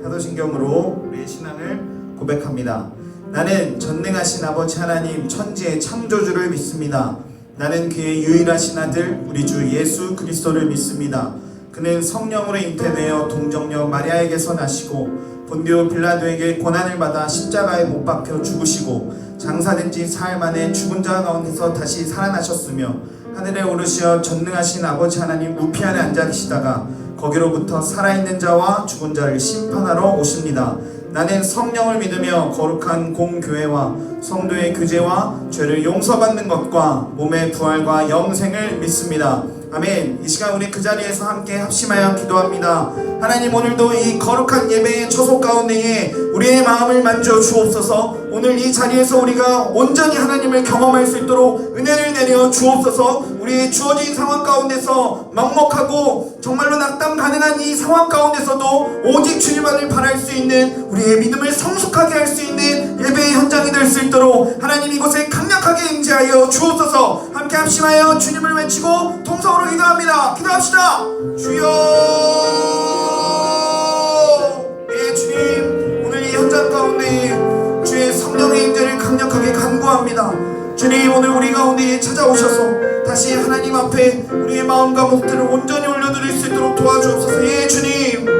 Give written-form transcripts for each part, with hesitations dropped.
사도신경으로 우리의 신앙을 고백합니다. 나는 전능하신 아버지 하나님 천지의 창조주를 믿습니다. 나는 그의 유일하신 아들 우리 주 예수 그리스도를 믿습니다. 그는 성령으로 잉태되어 동정녀 마리아에게서 나시고 본디오 빌라도에게 고난을 받아 십자가에 못 박혀 죽으시고 장사된 지 사흘 만에 죽은 자 가운데서 다시 살아나셨으며 하늘에 오르시어 전능하신 아버지 하나님 우편에 앉아 계시다가 거기로부터 살아있는 자와 죽은 자를 심판하러 오십니다. 나는 성령을 믿으며 거룩한 공교회와 성도의 교제와 죄를 용서받는 것과 몸의 부활과 영생을 믿습니다. 아멘. 이 시간 우리 그 자리에서 함께 합심하여 기도합니다. 하나님, 오늘도 이 거룩한 예배의 처소 가운데에 우리의 마음을 만져 주옵소서. 오늘 이 자리에서 우리가 온전히 하나님을 경험할 수 있도록 은혜를 내려 주옵소서. 우리의 주어진 상황 가운데서 먹먹하고 정말로 낙담 가능한 이 상황 가운데서도 오직 주님만을 바랄 수 있는, 우리의 믿음을 성숙하게 할 수 있는 예배의 현장이 될 수 있도록 하나님 이곳에 강력하게 임재하여 주옵소서. 함께 합심하여 주님을 외치고 통성으로 기도합니다. 기도합시다. 주여, 예 주님, 오늘 이 현장 가운데 주의 성령의 임재를 강력하게 간구합니다. 주님, 오늘 우리 가운데에 찾아오셔서 다시 하나님 앞에 우리의 마음과 목들을 온전히 올려드릴 수 있도록 도와주옵소서. 예 주님,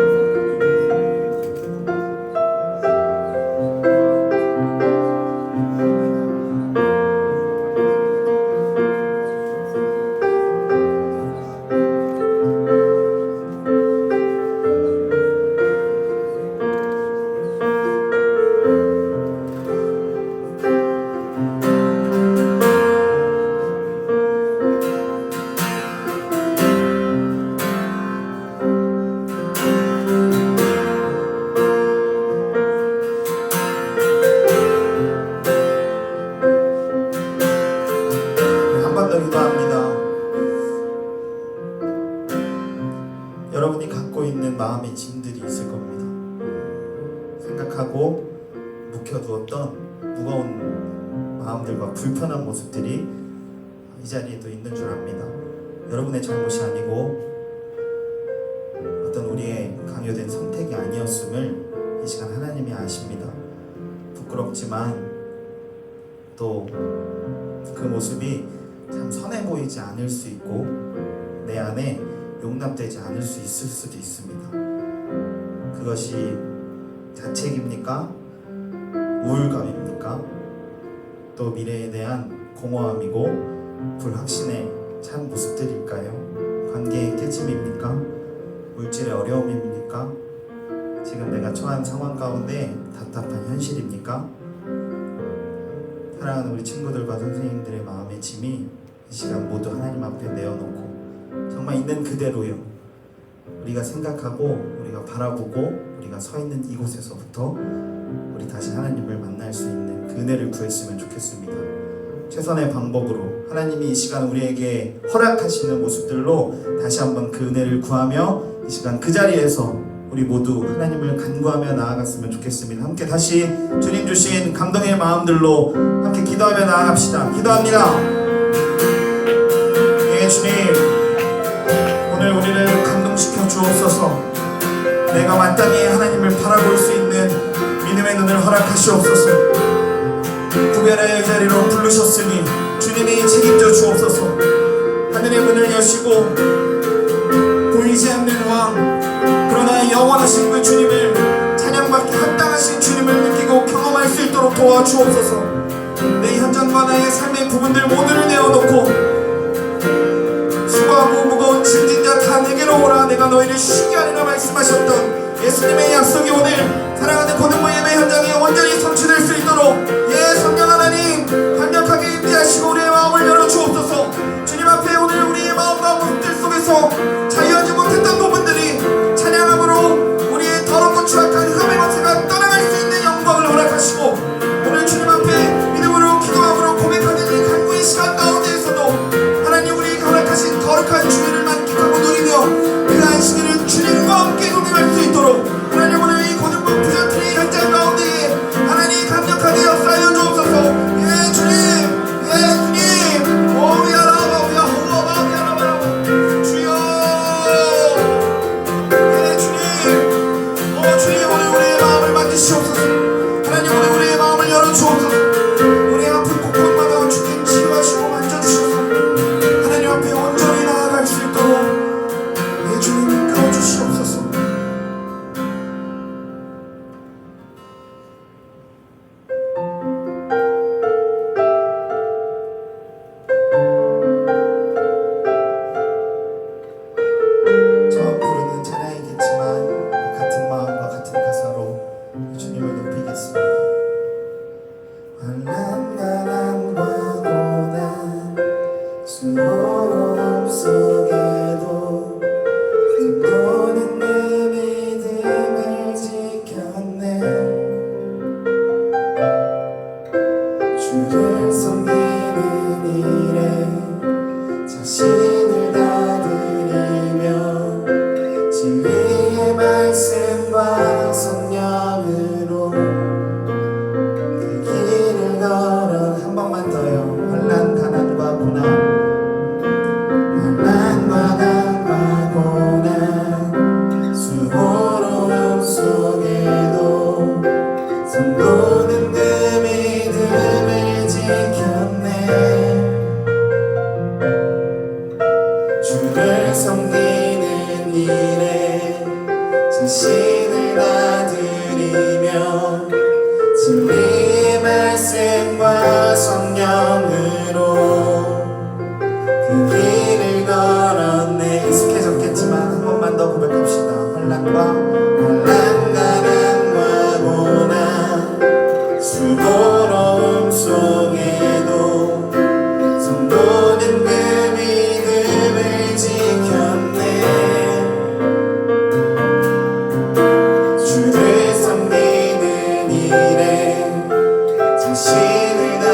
여러분이 갖고 있는 마음의 짐들이 있을 겁니다. 생각하고 묵혀두었던 무거운 마음들과 불편한 모습들이 이 자리에도 있는 줄 압니다. 여러분의 잘못이 아니고 어떤 우리의 강요된 선택이 아니었음을 이 시간 하나님이 아십니다. 부끄럽지만 또 그 모습이 참 선해 보이지 않을 수 있고 내 안에 용납되지 않을 수 있을 수도 있습니다. 그것이 자책입니까? 우울감입니까? 또 미래에 대한 공허함이고 불확신의 찬 모습들일까요? 관계의 깨짐입니까? 물질의 어려움입니까? 지금 내가 처한 상황 가운데 답답한 현실입니까? 사랑하는 우리 친구들과 선생님들의 마음의 짐이 이 시간 모두 하나님 앞에 내어놓고 정말 있는 그대로요, 우리가 생각하고 우리가 바라보고 우리가 서 있는 이곳에서부터 우리 다시 하나님을 만날 수 있는 그 은혜를 구했으면 좋겠습니다. 최선의 방법으로 하나님이 이 시간 우리에게 허락하시는 모습들로 다시 한번 그 은혜를 구하며 이 시간 그 자리에서 우리 모두 하나님을 간구하며 나아갔으면 좋겠습니다. 함께 다시 주님 주신 감동의 마음들로 함께 기도하며 나아갑시다. 기도합니다. 예 주님, 오늘 우리를 감동시켜 주옵소서. 내가 마땅히 하나님을 바라볼 수 있는 믿음의 눈을 허락하시옵소서. 구별의 자리로 부르셨으니 주님이 책임져 주옵소서. 하늘의 문을 여시고 보이지 않는 왕, 그러나 영원하신 그 주님을, 찬양받기 합당하신 주님을 느끼고 경험할 수 있도록 도와주옵소서. 내 현장과 나의 삶의 부분들 모두를 내어놓고 수고하고 무거운 짐진 자 다 내게로 오라, 내가 너희를 쉬게 하리라 말씀하셨던 예수님의 약속이 오늘 사랑하는 고등부 예배 현장에 온전히 성취될 수 있도록 예 성령 하나님 강력하게 임재하시고 우리의 마음을 열어주옵소서. 주님 앞에 오늘 우리의 마음과 모습들 속에서 자유하지 못했던 부분들이 찬양함으로 우리의 더럽고 추악한 흠의 냄새가 떠나갈 수 있는 영광을 허락하시고 오늘 주님 앞에 믿음으로 기도함으로 고백하는 이 간구의 시간 가운데에서도 하나님 우리에게 허락하신 거룩한 주의를 만끽하고 누리며 그 안식일을 주님과 함께 동행할 수 있도록 하나님 오늘 이 고등부 부자트리 현장 가운데에 하나님 강력하게 역사하여 주옵소서. 예 주님, 예 주님, 오비아라바 오비아호바비아라바 주여 주시옵소서. 하나님 오늘 우리의 마음을 열어주옵소서. 우리의 아픈 곳곳마다 주님 치유하시고 만져주셔서 하나님 앞에 온전히 나아갈 수 있도록 내 주님 이끌어 주시옵소서. 처음 부르는 찬양이겠지만 같은 마음과 같은 가사로 주님을 높이겠습니다. 환난과 고난 수고로움 속에도 숨도는 내 믿음을 지켰네. 주를 섬기는 일에 자신을 다 드리며 진리의 말씀과 성령으로 그 길을 걸어. 한 번만 더요. 환난 가난과 고난, 환난과 가난과 고난 수고로움 속에도 손도는 그 믿음을 지켰네. 주를 섬기는 일에 자신을 다 드리며 진리의 말씀과 성령으로 그 길을 걸었네. 익숙해졌겠지만 한 번만 더 고백합시다. 환난, 가난과 고난 수고로움 속에도 손도는 그 믿음을 지켰네. 주를 섬기는 일에 자신을 다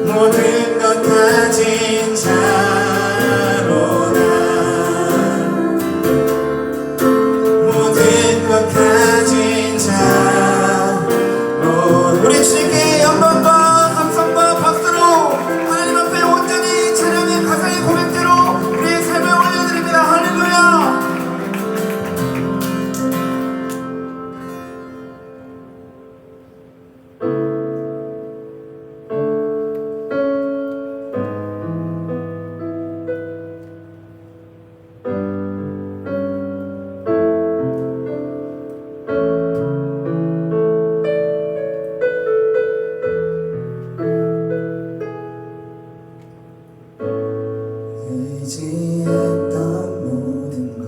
모든 것 가진 자로다. 모든 것 가진 자로 우리 주님께 영광과 감성과 박수로 하나님 앞에 온전히 찬양의 가사의 고백대로 우리의 삶을 올려드립니다. 할렐루야. 의지했던 모든 것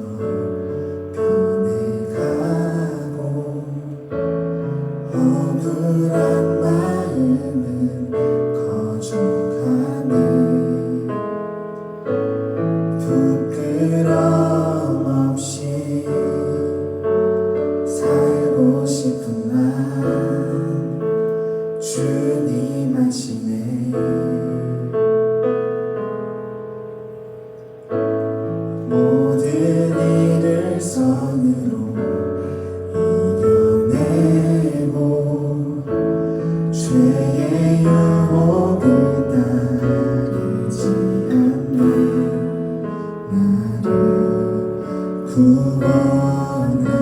변해가고 억울한 마음은 거져가네. 부끄럼 없이 살고 싶은 난 주님 아시네. 모든 일을 선으로 이겨내고 죄의 유혹을 따르지 않네. 나를 구원하신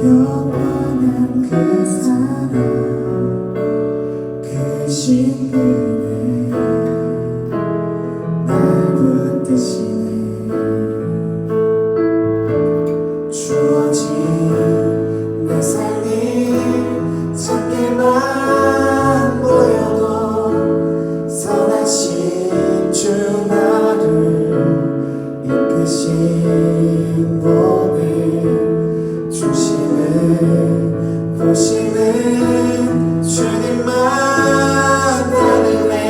영원한 그 사랑 그 신금에 날 붙드시네. 주어진 내 삶이 작게만 보여도 선하신 주 나를 이끄신 복을 중심을 보시는 주님만 나는 내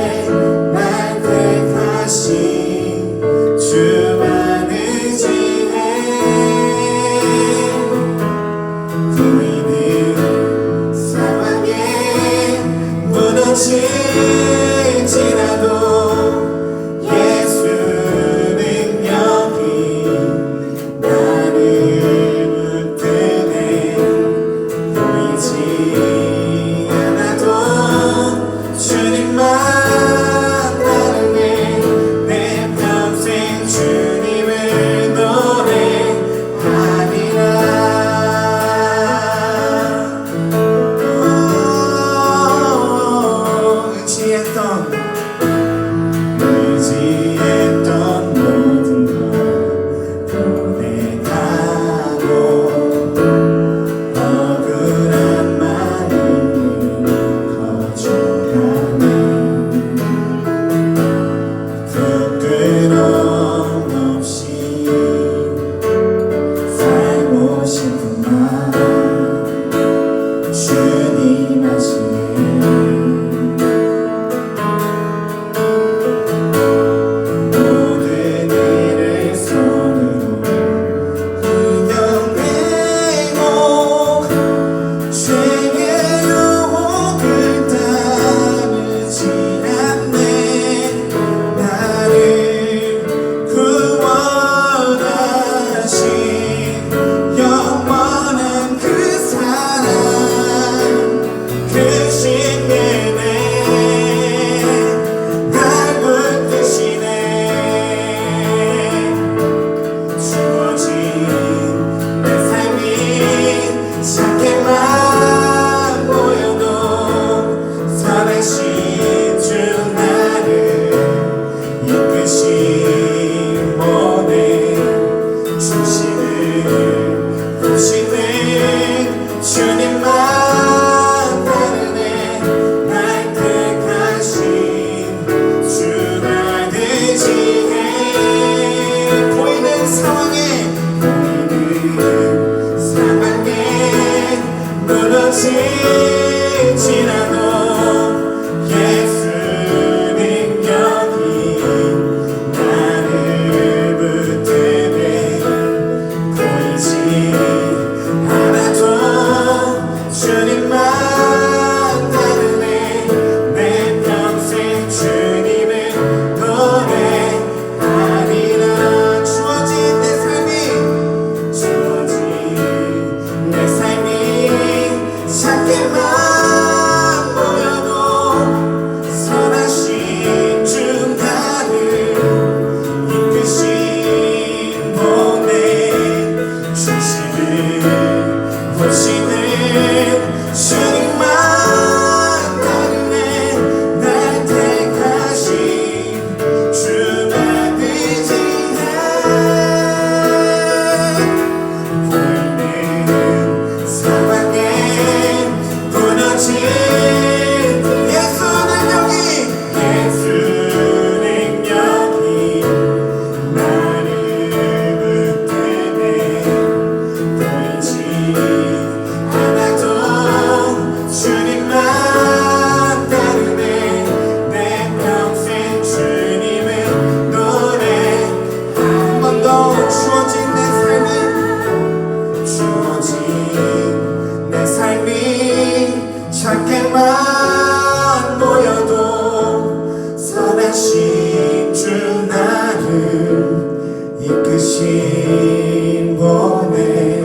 모여도 선하신 주 나를 이끄신 분의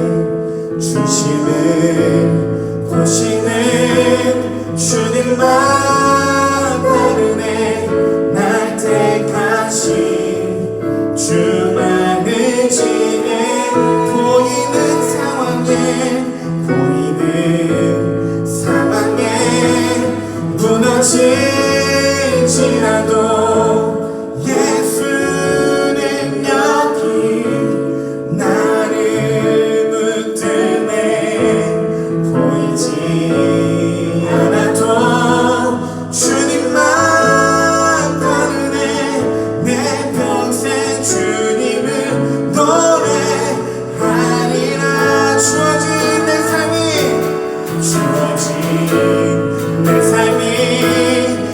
중심을 보시는 주님만 다르네. 날 택하신 주만 의지해. 보이는 상황에 무너질지라도 예수는 여기 나를 붙드네. 보이지 않아도 주님만 다르네. 내 평생 주님을 노래하리라. 주어진 내 삶이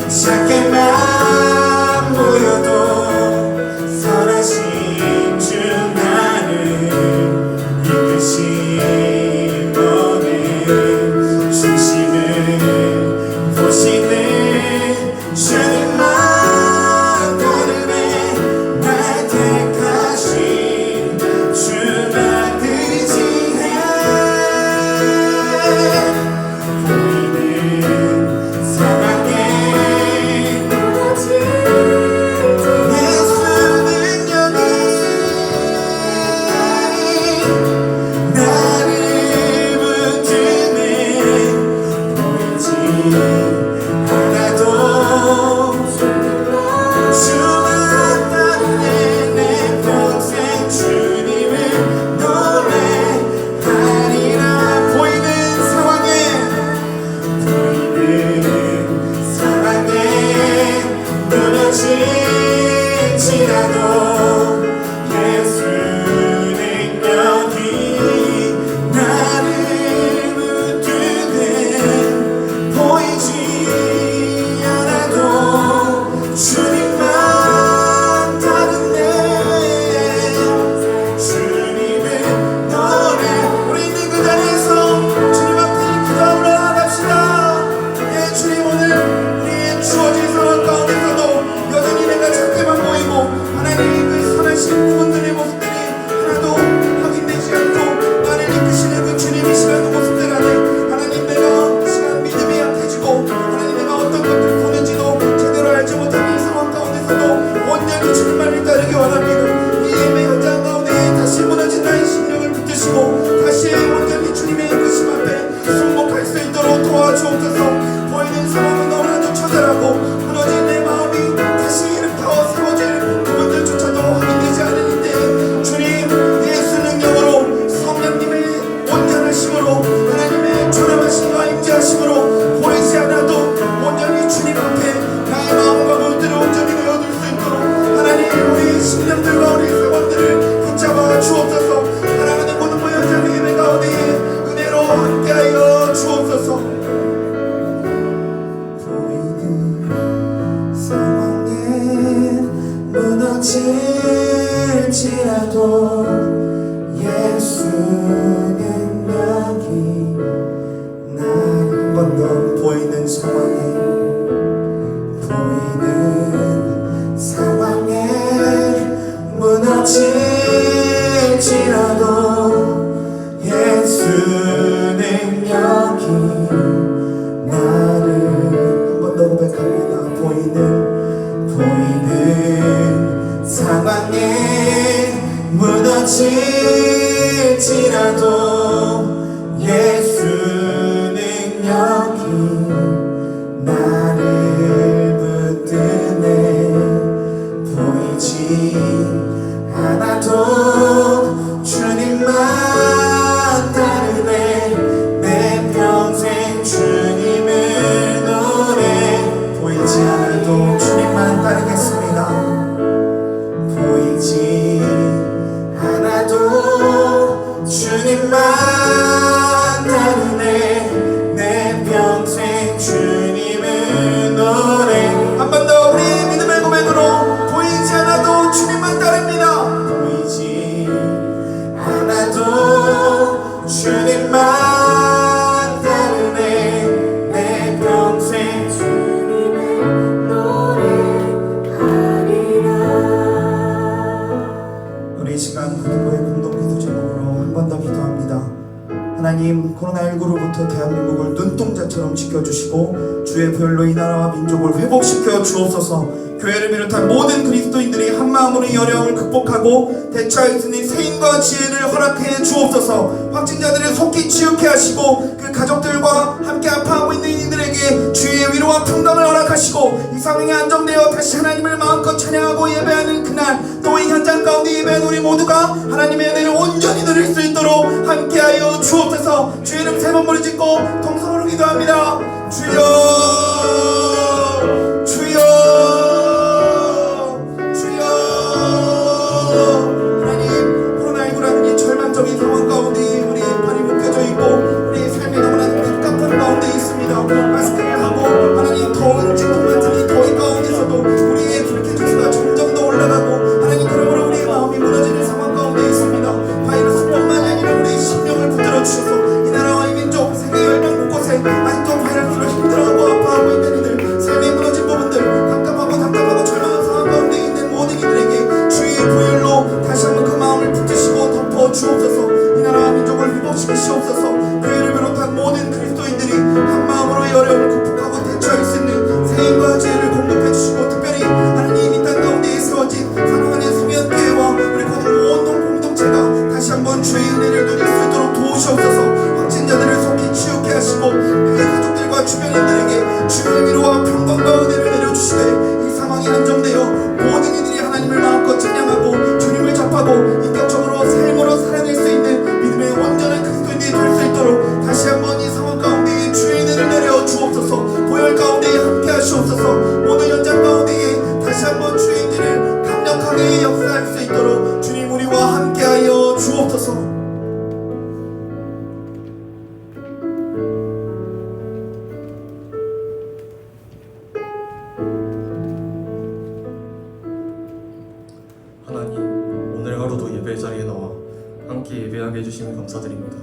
작게만 보여도 선하신 주 나를 이끄신 분의 중심을 보시는 주님만 다르네. 날 택하신 주만 의지해. 무너질지라도 예수는 여기 나를. 한 번 더 보이는 상황에 무너질지라도 예수는 여기 나를. 한 번 더 고백합니다. 보이는 상황에 무너질지라도 역사처럼 지켜주시고 주의 보혈로 이 나라와 민족을 회복시켜 주옵소서. 교회를 비롯한 모든 그리스도인들이 한마음으로 이 어려움을 극복하고 대처할 수 있는 세임과 지혜를 허락해 주옵소서. 확진자들을 속히 치유케 하시고 그 가족들과 함께 아파하고 있는 이들에게 주의 위로와 평강을 허락하시고 이 상황에 안정되어 다시 하나님을 마음껏 찬양하고 예배하는 그날, 또 이 현장 가운데 예배한 우리 모두가 하나님의 은혜를 온전히 누릴 수 있도록 함께하여 주옵소서. 주의 이름 세 번 부르짖고 동성으로 기도합니다. 주여, 주여, 주여. 하나님, 코로나19라는 이 절망적인 상황 가운데 우리 발이 묶여져 있고 우리의 삶이 너무나 갑갑한 가운데 있습니다. 마스크를 하고 하나님 더운 지금 같은 이 더위 가운데서도 우리의 불쾌지수가 점점 더 올라가고 하나님, 그러므로 우리의 마음이 무너지는 상황 가운데 있습니다. 바이러스뿐만이 아니라 우리의 심령을 붙들어 주셔서 이 나라와 이 민족, 세계 열방 곳곳에 아직도 바이러스로 힘들어하고 아파하고 있는 이들, 삶이 무너진 부분들, 답답하고 절망한 상황 가운데 있는 모든 이들에게 주의 보혈로 다시 한번 그 마음을 붙드시고 덮어 주옵소서. 이 나라와 민족을 회복시키시옵소서. 교회를 비롯한 모든 그리스도인들이 한 마음으로 이 어려움을 극복하고 대처할 수 있는 세임과 지혜를 공급해 주시고, 특별히 하나님 이 땅 가운데에 세워진 사랑하는 수면교회와 우리 온 공동체가 다시 한번 주의 은혜를 누릴 수 있도록 도우시옵소서. 확진자들을 속히 치유케 하시고 그 가족들과 주변인들에게 주의 위로와 평강과 은혜를 내려주시되 이 상황이 안정되어 모든 이들이 하나님을 마음껏 찬양하고 주님을 접하고 인격적으로 삶으로 살아낼 수 있는 믿음의 온전한 그리스도인들이 될 수 있도록 다시 한번 이 상황 가운데 주의 은혜를 내려 주옵소서. 보혈 가운데 함께 하시옵소서. 모든 현장 가운데 다시 한번 주의 인지를 강력하게 역사할 수 있도록 주님 우리와 함께하여 주옵소서. 하나님, 오늘 하루도 예배 자리에 나와 함께 예배하게 해주시니 감사드립니다.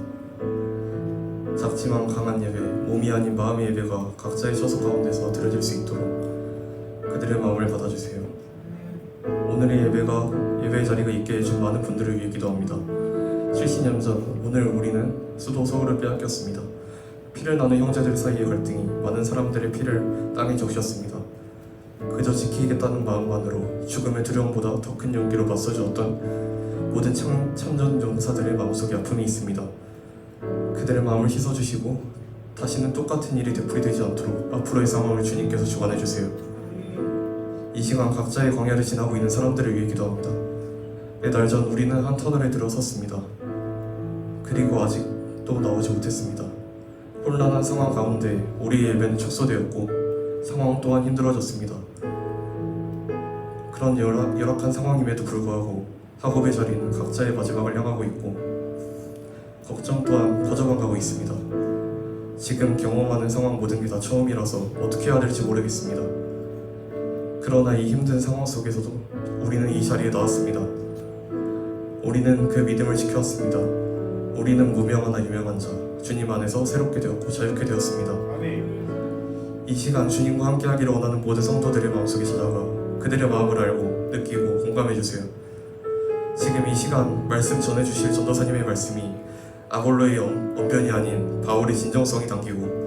작지만 강한 예배, 몸이 아닌 마음의 예배가 각자의 처소 가운데서 드려질 수 있도록 그들의 마음을 받아주세요. 오늘의 예배의 자리가 있게 해준 많은 분들을 위해 기도합니다. 70년 전 오늘 우리는 수도 서울을 빼앗겼습니다. 피를 나눈 형제들 사이의 갈등이 많은 사람들의 피를 땅에 적셨습니다. 그저 지키겠다는 마음만으로 죽음의 두려움보다 더 큰 용기로 맞서주었던 모든 참전 용사들의 마음속에 아픔이 있습니다. 그들의 마음을 씻어주시고 다시는 똑같은 일이 되풀이되지 않도록 앞으로의 상황을 주님께서 주관해주세요. 이 시간 각자의 광야를 지나고 있는 사람들을 위해 기도합니다. 몇 달 전 우리는 한 터널에 들어섰습니다. 그리고 아직도 나오지 못했습니다. 혼란한 상황 가운데 우리의 예배는 축소되었고 상황 또한 힘들어졌습니다. 그런 열악한 상황임에도 불구하고 학업의 자리는 각자의 마지막을 향하고 있고 걱정 또한 커져만 가고 있습니다. 지금 경험하는 상황 모든 게 다 처음이라서 어떻게 해야 될지 모르겠습니다. 그러나 이 힘든 상황 속에서도 우리는 이 자리에 나왔습니다. 우리는 그 믿음을 지켜왔습니다. 우리는 무명하나 유명한 자, 주님 안에서 새롭게 되었고 자유케 되었습니다. 이 시간 주님과 함께 하기를 원하는 모든 성도들의 마음속에 찾아가 그들의 마음을 알고 느끼고 공감해주세요. 지금 이 시간 말씀 전해주실 전도사님의 말씀이 아볼로의 언변이 아닌 바울의 진정성이 담기고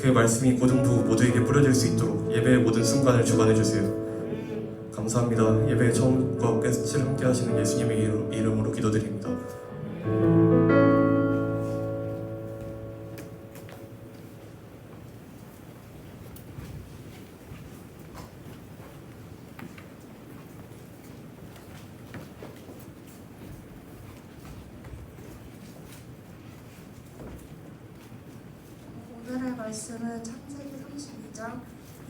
그 말씀이 고등부 모두에게 뿌려질 수 있도록 예배의 모든 순간을 주관해주세요. 감사합니다. 예배의 처음과 끝을 함께 하시는 예수님의 이름으로 기도드립니다. 오늘의 말씀은 창세기 32장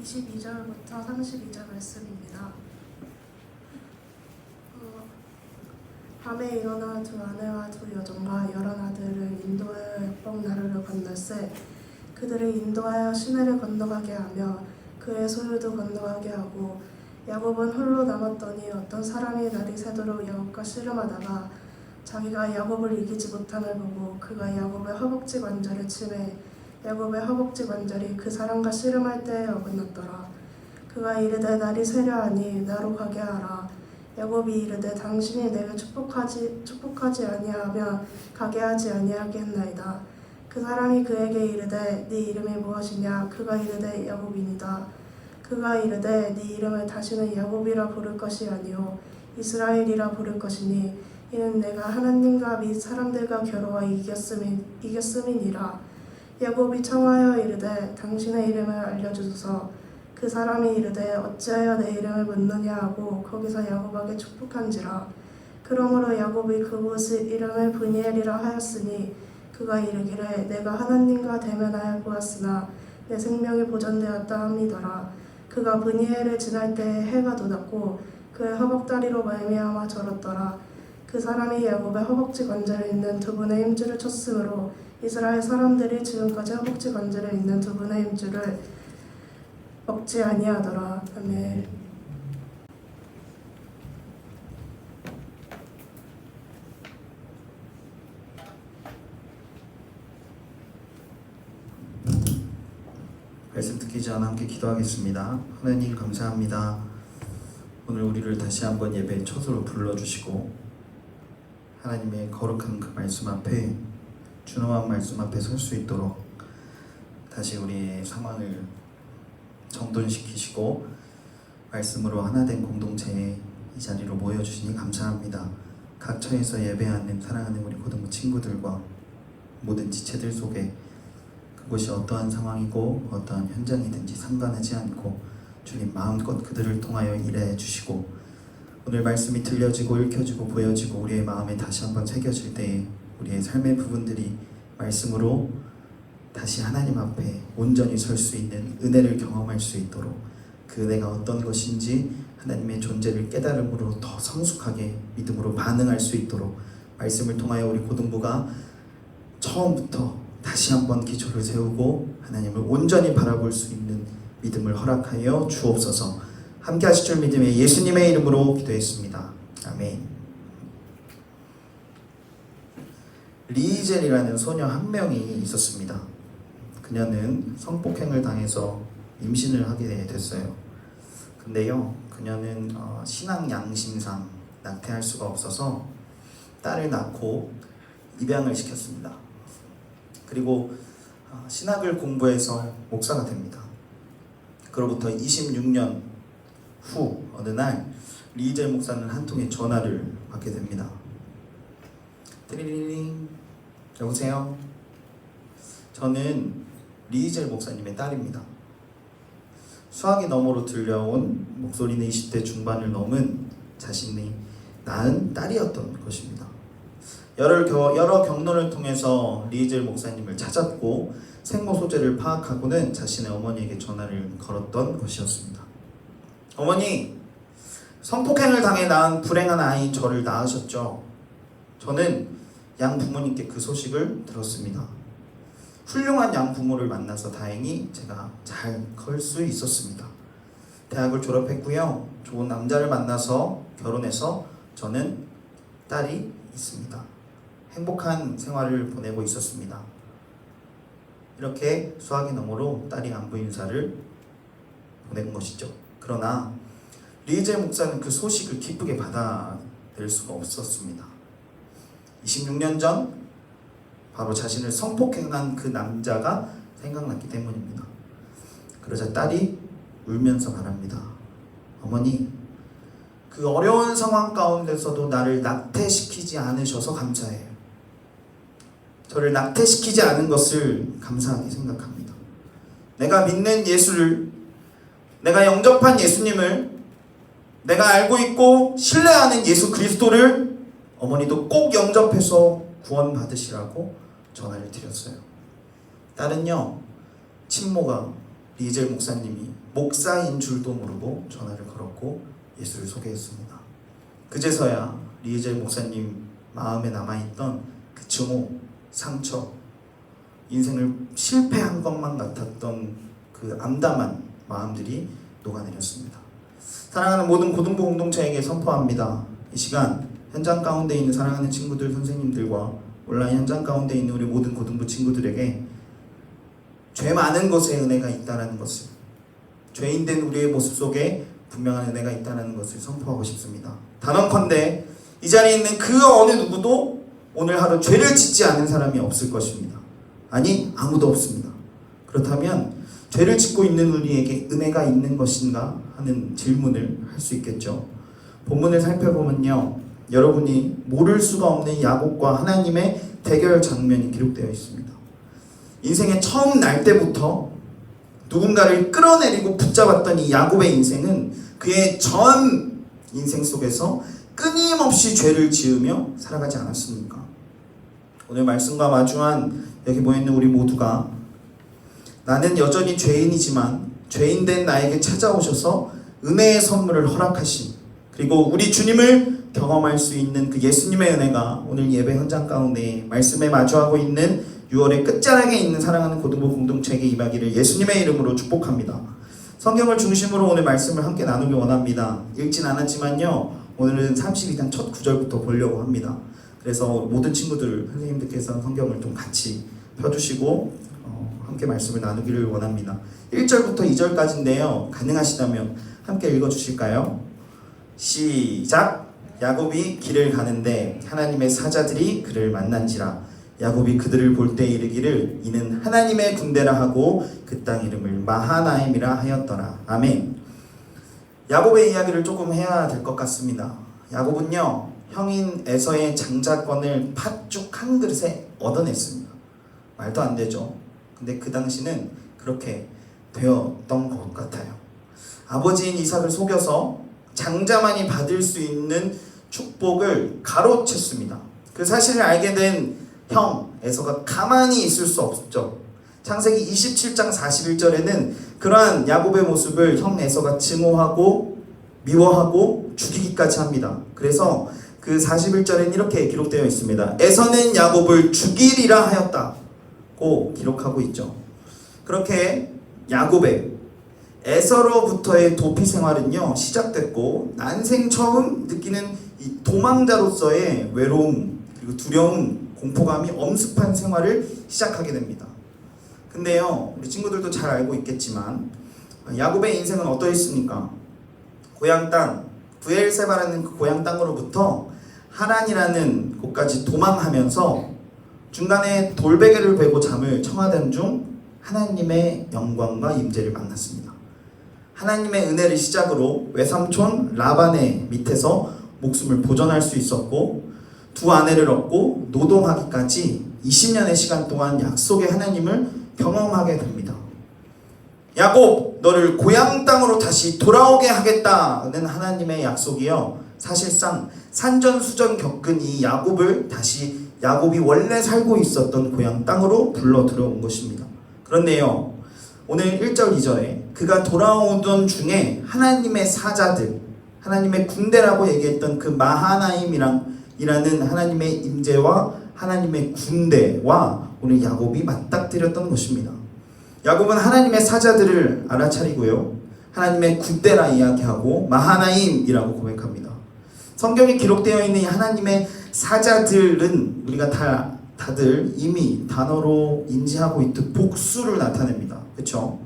22절부터 32절 말씀입니다. 밤에 일어나 두 아내와 두 여종과 여러 아들을 인도하여 역복나루를 건널세 그들을 인도하여 시내를 건너가게 하며 그의 소유도 건너가게 하고 야곱은 홀로 남았더니 어떤 사람이 날이 새도록 야곱과 씨름하다가 자기가 야곱을 이기지 못함을 보고 그가 야곱의 허벅지 관절을 치매 야곱의 허벅지 관절이 그 사람과 씨름할 때에 어긋났더라. 그가 이르되 날이 새려하니 나로 가게 하라. 야곱이 이르되 당신이 내게 축복하지 아니하면 가게 하지 아니하겠나이다. 그 사람이 그에게 이르되 네 이름이 무엇이냐? 그가 이르되 야곱이니라. 그가 이르되 네 이름을 다시는 야곱이라 부를 것이 아니요 이스라엘이라 부를 것이니 이는 내가 하나님과 및 사람들과 겨루어 이겼음이니라. 야곱이 청하여 이르되 당신의 이름을 알려주소서. 그 사람이 이르되 어찌하여 내 이름을 묻느냐 하고 거기서 야곱에게 축복한지라. 그러므로 야곱이 그곳 이름을 브니엘이라 하였으니 그가 이르기를 내가 하나님과 대면하여 보았으나 내 생명이 보존되었다 함이더라. 그가 브니엘을 지날 때에 해가 돋았고 그의 허벅다리로 말미암아 절었더라. 그 사람이 야곱의 허벅지 관절에 있는 두 분의 힘줄을 쳤으므로 이스라엘 사람들이 지금까지 허벅지 관절에 있는 두 분의 힘줄을 먹지 아니하더라. 아멘. 말씀 듣기 전 함께 기도하겠습니다. 하나님 감사합니다. 오늘 우리를 다시 한번 예배 첫으로 불러주시고 하나님의 거룩한 그 말씀 앞에 준엄한 말씀 앞에 설 수 있도록 다시 우리의 상황을 정돈시키시고 말씀으로 하나된 공동체에 이 자리로 모여주시니 감사합니다. 각 처에서 예배하는 사랑하는 우리 고등부 친구들과 모든 지체들 속에 그곳이 어떠한 상황이고 어떠한 현장이든지 상관하지 않고 주님 마음껏 그들을 통하여 일해 주시고 오늘 말씀이 들려지고 읽혀지고 보여지고 우리의 마음에 다시 한번 새겨질 때에 우리의 삶의 부분들이 말씀으로 다시 하나님 앞에 온전히 설 수 있는 은혜를 경험할 수 있도록 그 은혜가 어떤 것인지 하나님의 존재를 깨달음으로 더 성숙하게 믿음으로 반응할 수 있도록 말씀을 통하여 우리 고등부가 처음부터 다시 한번 기초를 세우고 하나님을 온전히 바라볼 수 있는 믿음을 허락하여 주옵소서. 함께 하실 줄 믿음에 예수님의 이름으로 기도했습니다. 아멘. 리이젤이라는 소녀 한 명이 있었습니다. 그녀는 성폭행을 당해서 임신을 하게 됐어요. 근데요, 그녀는 신앙 양심상 낙태할 수가 없어서 딸을 낳고 입양을 시켰습니다. 그리고 신학을 공부해서 목사가 됩니다. 그로부터 26년 후 어느 날 리이젤 목사는 한 통의 전화를 받게 됩니다. 띠리링, 여보세요? 저는 리이젤 목사님의 딸입니다. 수화기 너머로 들려온 목소리는 20대 중반을 넘은 자신이 낳은 딸이었던 것입니다. 여러 경로를 통해서 리이젤 목사님을 찾았고 생모 소재를 파악하고는 자신의 어머니에게 전화를 걸었던 것이었습니다. 어머니, 성폭행을 당해 낳은 불행한 아이 저를 낳으셨죠? 저는 양 부모님께 그 소식을 들었습니다. 훌륭한 양 부모를 만나서 다행히 제가 잘 클 수 있었습니다. 대학을 졸업했고요. 좋은 남자를 만나서 결혼해서 저는 딸이 있습니다. 행복한 생활을 보내고 있었습니다. 이렇게 수화기 너머로 딸이 안부 인사를 보낸 것이죠. 그러나 리이젤 목사는 그 소식을 기쁘게 받아들일 수가 없었습니다. 26년 전 바로 자신을 성폭행한 그 남자가 생각났기 때문입니다. 그러자 딸이 울면서 말합니다. 어머니, 그 어려운 상황 가운데서도 나를 낙태시키지 않으셔서 감사해요. 저를 낙태시키지 않은 것을 감사하게 생각합니다. 내가 믿는 예수를, 내가 영접한 예수님을, 내가 알고 있고 신뢰하는 예수 그리스도를 어머니도 꼭 영접해서 구원받으시라고 전화를 드렸어요. 딸은요, 친모가 리이젤 목사님이 목사인 줄도 모르고 전화를 걸었고 예수를 소개했습니다. 그제서야 리이젤 목사님 마음에 남아있던 그 증오, 상처, 인생을 실패한 것만 같았던 그 암담한 마음들이 녹아내렸습니다. 사랑하는 모든 고등부 공동체에게 선포합니다. 이 시간 현장 가운데 있는 사랑하는 친구들, 선생님들과 온라인 현장 가운데 있는 우리 모든 고등부 친구들에게 죄 많은 것에 은혜가 있다는 것을, 죄인된 우리의 모습 속에 분명한 은혜가 있다는 것을 선포하고 싶습니다. 단언컨대 이 자리에 있는 그 어느 누구도 오늘 하루 죄를 짓지 않은 사람이 없을 것입니다. 아니, 아무도 없습니다. 그렇다면 죄를 짓고 있는 우리에게 은혜가 있는 것인가 하는 질문을 할 수 있겠죠. 본문을 살펴보면요, 여러분이 모를 수가 없는 야곱과 하나님의 대결 장면이 기록되어 있습니다. 인생의 처음 날 때부터 누군가를 끌어내리고 붙잡았던 이 야곱의 인생은 그의 전 인생 속에서 끊임없이 죄를 지으며 살아가지 않았습니까? 오늘 말씀과 마주한 여기 모여있는 우리 모두가 나는 여전히 죄인이지만 죄인된 나에게 찾아오셔서 은혜의 선물을 허락하신, 그리고 우리 주님을 경험할 수 있는 그 예수님의 은혜가 오늘 예배 현장 가운데 말씀에 마주하고 있는 6월의 끝자락에 있는 사랑하는 고등부 공동체에게 임하기를 예수님의 이름으로 축복합니다. 성경을 중심으로 오늘 말씀을 함께 나누기 원합니다. 읽진 않았지만요, 오늘은 32장 첫 구절부터 보려고 합니다. 그래서 모든 친구들, 선생님들께서 성경을 좀 같이 펴주시고 함께 말씀을 나누기를 원합니다. 1절부터 2절까지인데요, 가능하시다면 함께 읽어주실까요? 시작! 야곱이 길을 가는데 하나님의 사자들이 그를 만난지라. 야곱이 그들을 볼 때 이르기를 이는 하나님의 군대라 하고 그 땅 이름을 마하나임이라 하였더라. 아멘. 야곱의 이야기를 조금 해야 될 것 같습니다. 야곱은요, 형인 에서의 장자권을 팥죽 한 그릇에 얻어냈습니다. 말도 안 되죠. 근데 그 당시는 그렇게 되었던 것 같아요. 아버지인 이삭을 속여서 장자만이 받을 수 있는 축복을 가로챘습니다. 그 사실을 알게 된 형 에서가 가만히 있을 수 없죠. 창세기 27장 41절에는 그러한 야곱의 모습을 형 에서가 증오하고 미워하고 죽이기까지 합니다. 그래서 그 41절에는 이렇게 기록되어 있습니다. 에서는 야곱을 죽이리라 하였다고 기록하고 있죠. 그렇게 야곱의 에서로부터의 도피 생활은요, 시작됐고 난생 처음 느끼는 이 도망자로서의 외로움 그리고 두려움, 공포감이 엄습한 생활을 시작하게 됩니다. 근데요, 우리 친구들도 잘 알고 있겠지만 야곱의 인생은 어떠했습니까? 고향 땅 브엘세바라는 그 고향 땅으로부터 하란이라는 곳까지 도망하면서 중간에 돌베개를 베고 잠을 청하던 중 하나님의 영광과 임재를 만났습니다. 하나님의 은혜를 시작으로 외삼촌 라반의 밑에서 목숨을 보존할 수 있었고, 두 아내를 얻고 노동하기까지 20년의 시간 동안 약속의 하나님을 경험하게 됩니다. 야곱, 너를 고향 땅으로 다시 돌아오게 하겠다는 하나님의 약속이요, 사실상 산전수전 겪은 이 야곱을 다시 야곱이 원래 살고 있었던 고향 땅으로 불러 들어온 것입니다. 그런데요, 오늘 1절 2절에 그가 돌아오던 중에 하나님의 사자들, 하나님의 군대라고 얘기했던 그 마하나임이라는 하나님의 임재와 하나님의 군대와 오늘 야곱이 맞닥뜨렸던 것입니다. 야곱은 하나님의 사자들을 알아차리고요, 하나님의 군대라 이야기하고 마하나임이라고 고백합니다. 성경에 기록되어 있는 이 하나님의 사자들은 우리가 다들 이미 단어로 인지하고 있듯 복수를 나타냅니다. 그렇죠?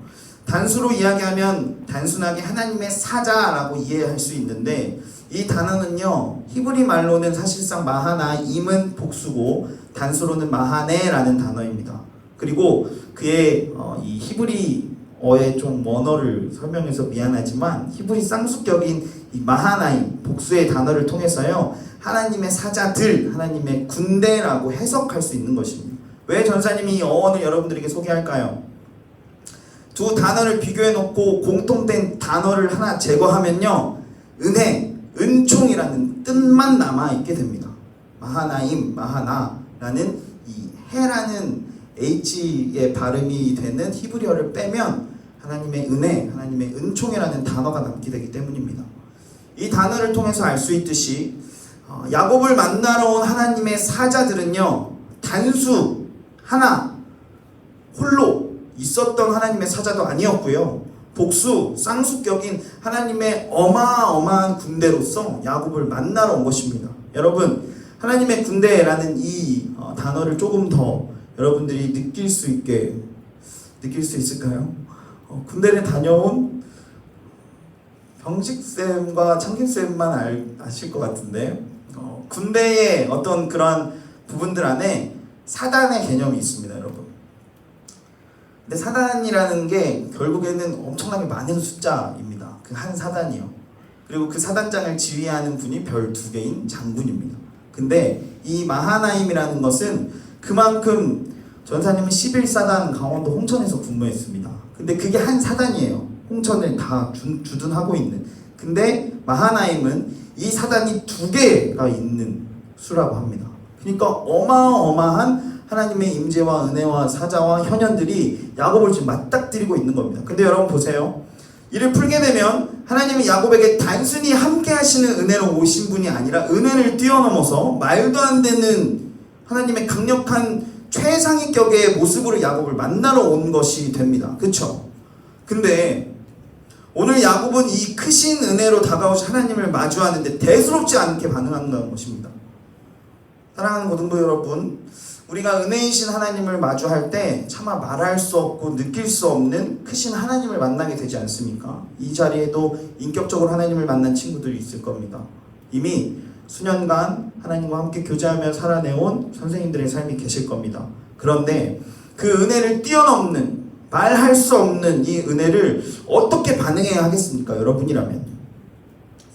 단수로 이야기하면 단순하게 하나님의 사자라고 이해할 수 있는데, 이 단어는요, 히브리 말로는 사실상 마하나임은 복수고 단수로는 마하네라는 단어입니다. 그리고 그의 이 히브리어의 좀 원어를 설명해서 미안하지만 히브리 쌍수격인 이 마하나임 복수의 단어를 통해서요, 하나님의 사자들, 하나님의 군대라고 해석할 수 있는 것입니다. 왜 전사님이 이 어원을 여러분들에게 소개할까요? 두 단어를 비교해 놓고 공통된 단어를 하나 제거하면요, 은혜, 은총이라는 뜻만 남아 있게 됩니다. 마하나임, 마하나라는 이 해라는 H의 발음이 되는 히브리어를 빼면 하나님의 은혜, 하나님의 은총이라는 단어가 남게 되기 때문입니다. 이 단어를 통해서 알 수 있듯이 야곱을 만나러 온 하나님의 사자들은요, 단수 하나 홀로 있었던 하나님의 사자도 아니었고요, 복수 쌍수격인 하나님의 어마어마한 군대로서 야곱을 만나러 온 것입니다. 여러분, 하나님의 군대라는 이 단어를 조금 더 여러분들이 느낄 수 있을까요? 군대를 다녀온 병식쌤과 창김쌤만 아실 것 같은데, 군대의 어떤 그런 부분들 안에 사단의 개념이 있습니다. 여러분, 근데 사단이라는 게 결국에는 엄청나게 많은 숫자입니다. 그 한 사단이요. 그리고 그 사단장을 지휘하는 분이 별 2개인 장군입니다. 근데 이 마하나임이라는 것은 그만큼 전사님은 11사단 강원도 홍천에서 근무했습니다. 근데 그게 한 사단이에요. 홍천을 다 주둔하고 있는. 근데 마하나임은 이 사단이 2개가 있는 수라고 합니다. 그러니까 어마어마한 하나님의 임재와 은혜와 사자와 현현들이 야곱을 지금 맞닥뜨리고 있는 겁니다. 근데 여러분 보세요. 이를 풀게 되면 하나님이 야곱에게 단순히 함께 하시는 은혜로 오신 분이 아니라 은혜를 뛰어넘어서 말도 안 되는 하나님의 강력한 최상위격의 모습으로 야곱을 만나러 온 것이 됩니다. 그쵸? 근데 오늘 야곱은 이 크신 은혜로 다가오신 하나님을 마주하는데 대수롭지 않게 반응한다는 것입니다. 사랑하는 고등부 여러분, 우리가 은혜이신 하나님을 마주할 때 차마 말할 수 없고 느낄 수 없는 크신 하나님을 만나게 되지 않습니까? 이 자리에도 인격적으로 하나님을 만난 친구들이 있을 겁니다. 이미 수년간 하나님과 함께 교제하며 살아내온 선생님들의 삶이 계실 겁니다. 그런데 그 은혜를 뛰어넘는, 말할 수 없는 이 은혜를 어떻게 반응해야 하겠습니까? 여러분이라면.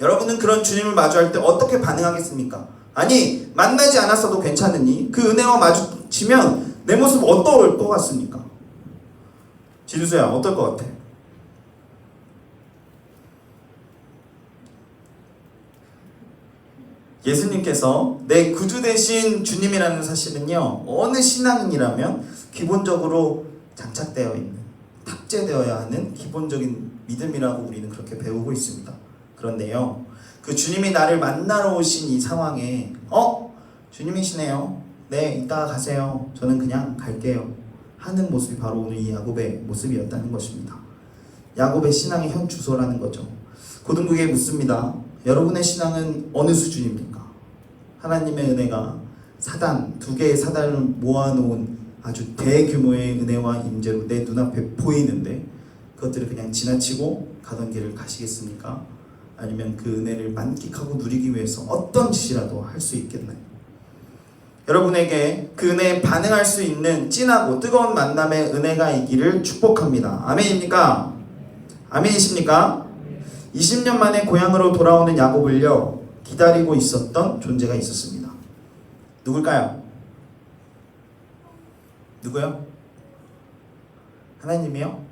여러분은 그런 주님을 마주할 때 어떻게 반응하겠습니까? 아니, 만나지 않았어도 괜찮으니 그 은혜와 마주치면 내 모습 어떨 것 같습니까? 진수야, 어떨 것 같아? 예수님께서 내 구주 되신 주님이라는 사실은요, 어느 신앙인이라면 기본적으로 장착되어 있는, 탑재되어야 하는 기본적인 믿음이라고 우리는 그렇게 배우고 있습니다. 그런데요, 그 주님이 나를 만나러 오신 이 상황에 주님이시네요. 네, 이따가 가세요. 저는 그냥 갈게요. 하는 모습이 바로 오늘 이 야곱의 모습이었다는 것입니다. 야곱의 신앙의 현 주소라는 거죠. 고등부에게 묻습니다. 여러분의 신앙은 어느 수준입니까? 하나님의 은혜가 2개의 사단을 모아놓은 아주 대규모의 은혜와 임재로 내 눈앞에 보이는데 그것들을 그냥 지나치고 가던 길을 가시겠습니까? 아니면 그 은혜를 만끽하고 누리기 위해서 어떤 짓이라도 할 수 있겠나요? 여러분에게 그 은혜에 반응할 수 있는 진하고 뜨거운 만남의 은혜가 있기를 축복합니다. 아멘입니까? 아멘이십니까? 20년 만에 고향으로 돌아오는 야곱을요, 기다리고 있었던 존재가 있었습니다. 누굴까요? 누구요? 하나님이요?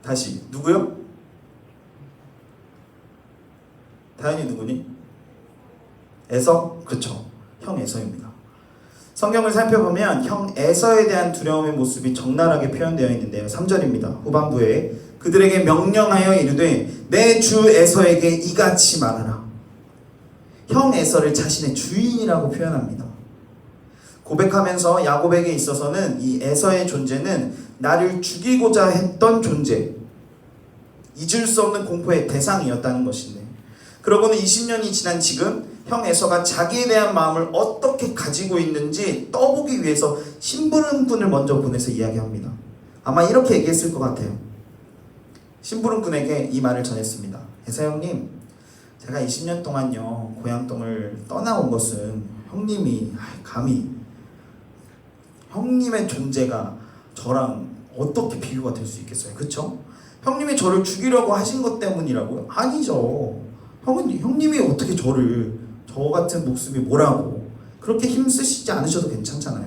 다시, 누구요? 다현이 누구니? 에서? 그쵸, 형 에서입니다. 성경을 살펴보면 형 에서에 대한 두려움의 모습이 적나라하게 표현되어 있는데요. 3절입니다. 후반부에 그들에게 명령하여 이르되 내 주 에서에게 이같이 말하라. 형 에서를 자신의 주인이라고 표현합니다. 고백하면서 야곱에게 있어서는 이 에서의 존재는 나를 죽이고자 했던 존재, 잊을 수 없는 공포의 대상이었다는 것인데, 그러고는 20년이 지난 지금 형 에서가 자기에 대한 마음을 어떻게 가지고 있는지 떠보기 위해서 심부름꾼을 먼저 보내서 이야기합니다. 아마 이렇게 얘기했을 것 같아요. 심부름꾼에게 이 말을 전했습니다. 에서 형님, 제가 20년 동안요 고향동을 떠나온 것은 형님이 감히 형님의 존재가 저랑 어떻게 비교가 될 수 있겠어요? 그쵸? 형님이 저를 죽이려고 하신 것 때문이라고요? 아니죠. 형님이 어떻게 저 같은 목숨이 뭐라고 그렇게 힘쓰시지 않으셔도 괜찮잖아요.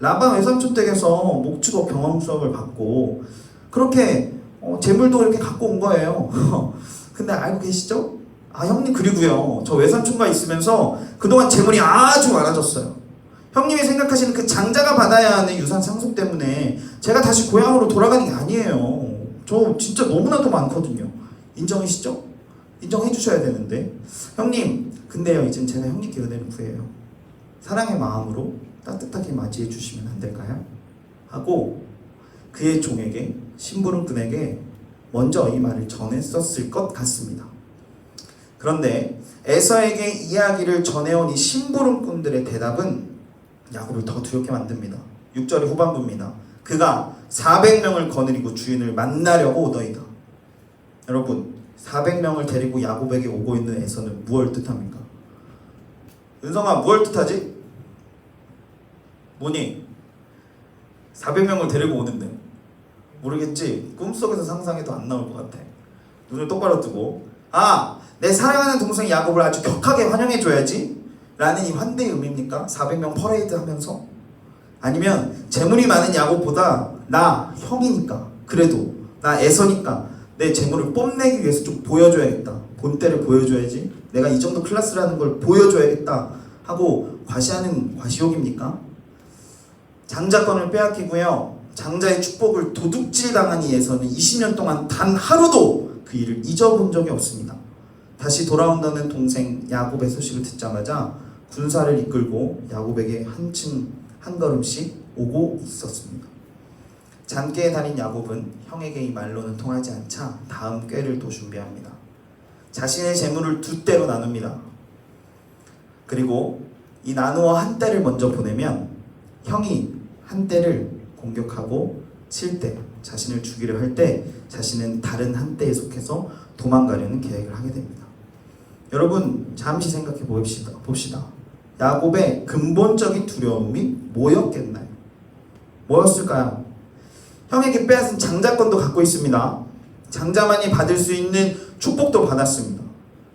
라반 외삼촌 댁에서 목축업 경험 수업을 받고 그렇게 재물도 이렇게 갖고 온 거예요. 근데 알고 계시죠? 형님, 그리고요, 저 외삼촌과 있으면서 그동안 재물이 아주 많아졌어요. 형님이 생각하시는 그 장자가 받아야 하는 유산 상속 때문에 제가 다시 고향으로 돌아가는 게 아니에요. 저 진짜 너무나도 많거든요. 인정이시죠? 인정해 주셔야 되는데, 형님, 근데요, 이젠 제가 형님께 은혜를 구해요. 사랑의 마음으로 따뜻하게 맞이해 주시면 안 될까요? 하고 그의 종에게, 심부름꾼에게 먼저 이 말을 전했었을 것 같습니다. 그런데 에서에게 이야기를 전해온 이 심부름꾼들의 대답은 야곱을 더 두렵게 만듭니다. 6절의 후반부입니다. 그가 400명을 거느리고 주인을 만나려고 오더이다. 여러분, 400명을 데리고 야곱에게 오고 있는 에서는 무엇을 뜻합니까? 은성아, 무엇을 뜻하지? 뭐니? 400명을 데리고 오는데 모르겠지? 꿈속에서 상상해도 안 나올 것 같아. 눈을 똑바로 뜨고 내 사랑하는 동생 야곱을 아주 격하게 환영해줘야지 라는 이 환대의 의미입니까? 400명 퍼레이드 하면서? 아니면 재물이 많은 야곱보다 나 형이니까, 그래도 나 에서니까 내 재물을 뽐내기 위해서 좀 보여줘야겠다, 본때를 보여줘야지, 내가 이 정도 클래스라는 걸 보여줘야겠다 하고 과시하는 과시욕입니까? 장자권을 빼앗기고요, 장자의 축복을 도둑질 당한 이 에서는 20년 동안 단 하루도 그 일을 잊어본 적이 없습니다. 다시 돌아온다는 동생 야곱의 소식을 듣자마자 군사를 이끌고 야곱에게 한 걸음씩 오고 있었습니다. 잔꾀에 달인 야곱은 형에게 이 말로는 통하지 않자 다음 꾀를 또 준비합니다. 자신의 재물을 2대로 나눕니다. 그리고 이 나누어 한 대를 먼저 보내면 형이 한 대를 공격하고 칠 때, 자신을 죽이려 할 때 자신은 다른 한 대에 속해서 도망가려는 계획을 하게 됩니다. 여러분 잠시 생각해 봅시다. 야곱의 근본적인 두려움이 뭐였겠나요? 뭐였을까요? 형에게 빼앗은 장자권도 갖고 있습니다. 장자만이 받을 수 있는 축복도 받았습니다.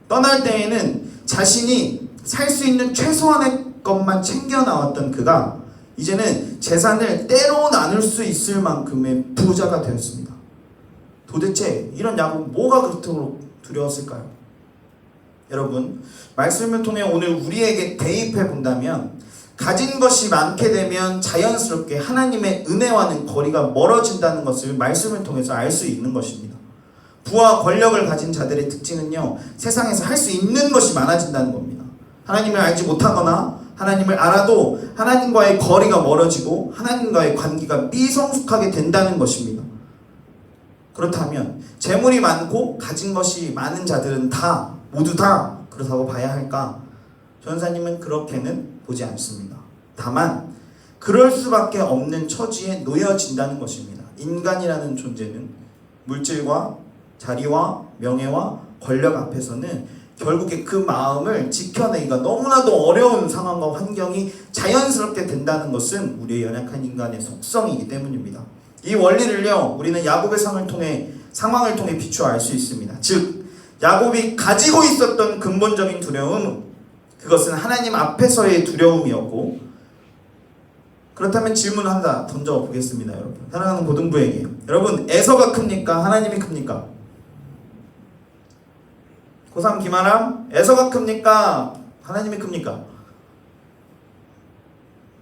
떠날 때에는 자신이 살 수 있는 최소한의 것만 챙겨 나왔던 그가 이제는 재산을 때로 나눌 수 있을 만큼의 부자가 되었습니다. 도대체 이런 야곱 뭐가 그토록 두려웠을까요? 여러분, 말씀을 통해 오늘 우리에게 대입해 본다면 가진 것이 많게 되면 자연스럽게 하나님의 은혜와는 거리가 멀어진다는 것을 말씀을 통해서 알 수 있는 것입니다. 부와 권력을 가진 자들의 특징은요, 세상에서 할 수 있는 것이 많아진다는 겁니다. 하나님을 알지 못하거나 하나님을 알아도 하나님과의 거리가 멀어지고 하나님과의 관계가 미성숙하게 된다는 것입니다. 그렇다면 재물이 많고 가진 것이 많은 자들은 모두 다 그렇다고 봐야 할까? 전사님은 그렇게는 보지 않습니다. 다만 그럴 수밖에 없는 처지에 놓여진다는 것입니다. 인간이라는 존재는 물질과 자리와 명예와 권력 앞에서는 결국에 그 마음을 지켜내기가 너무나도 어려운 상황과 환경이 자연스럽게 된다는 것은 우리의 연약한 인간의 속성이기 때문입니다. 이 원리를요, 우리는 야곱의 상황을 통해 비추어 알 수 있습니다. 즉 야곱이 가지고 있었던 근본적인 두려움, 그것은 하나님 앞에서의 두려움이었고, 그렇다면 질문을 하나 던져보겠습니다. 여러분, 사랑하는 고등부에게, 여러분 에서가 큽니까? 하나님이 큽니까? 고3 김아람, 에서가 큽니까? 하나님이 큽니까?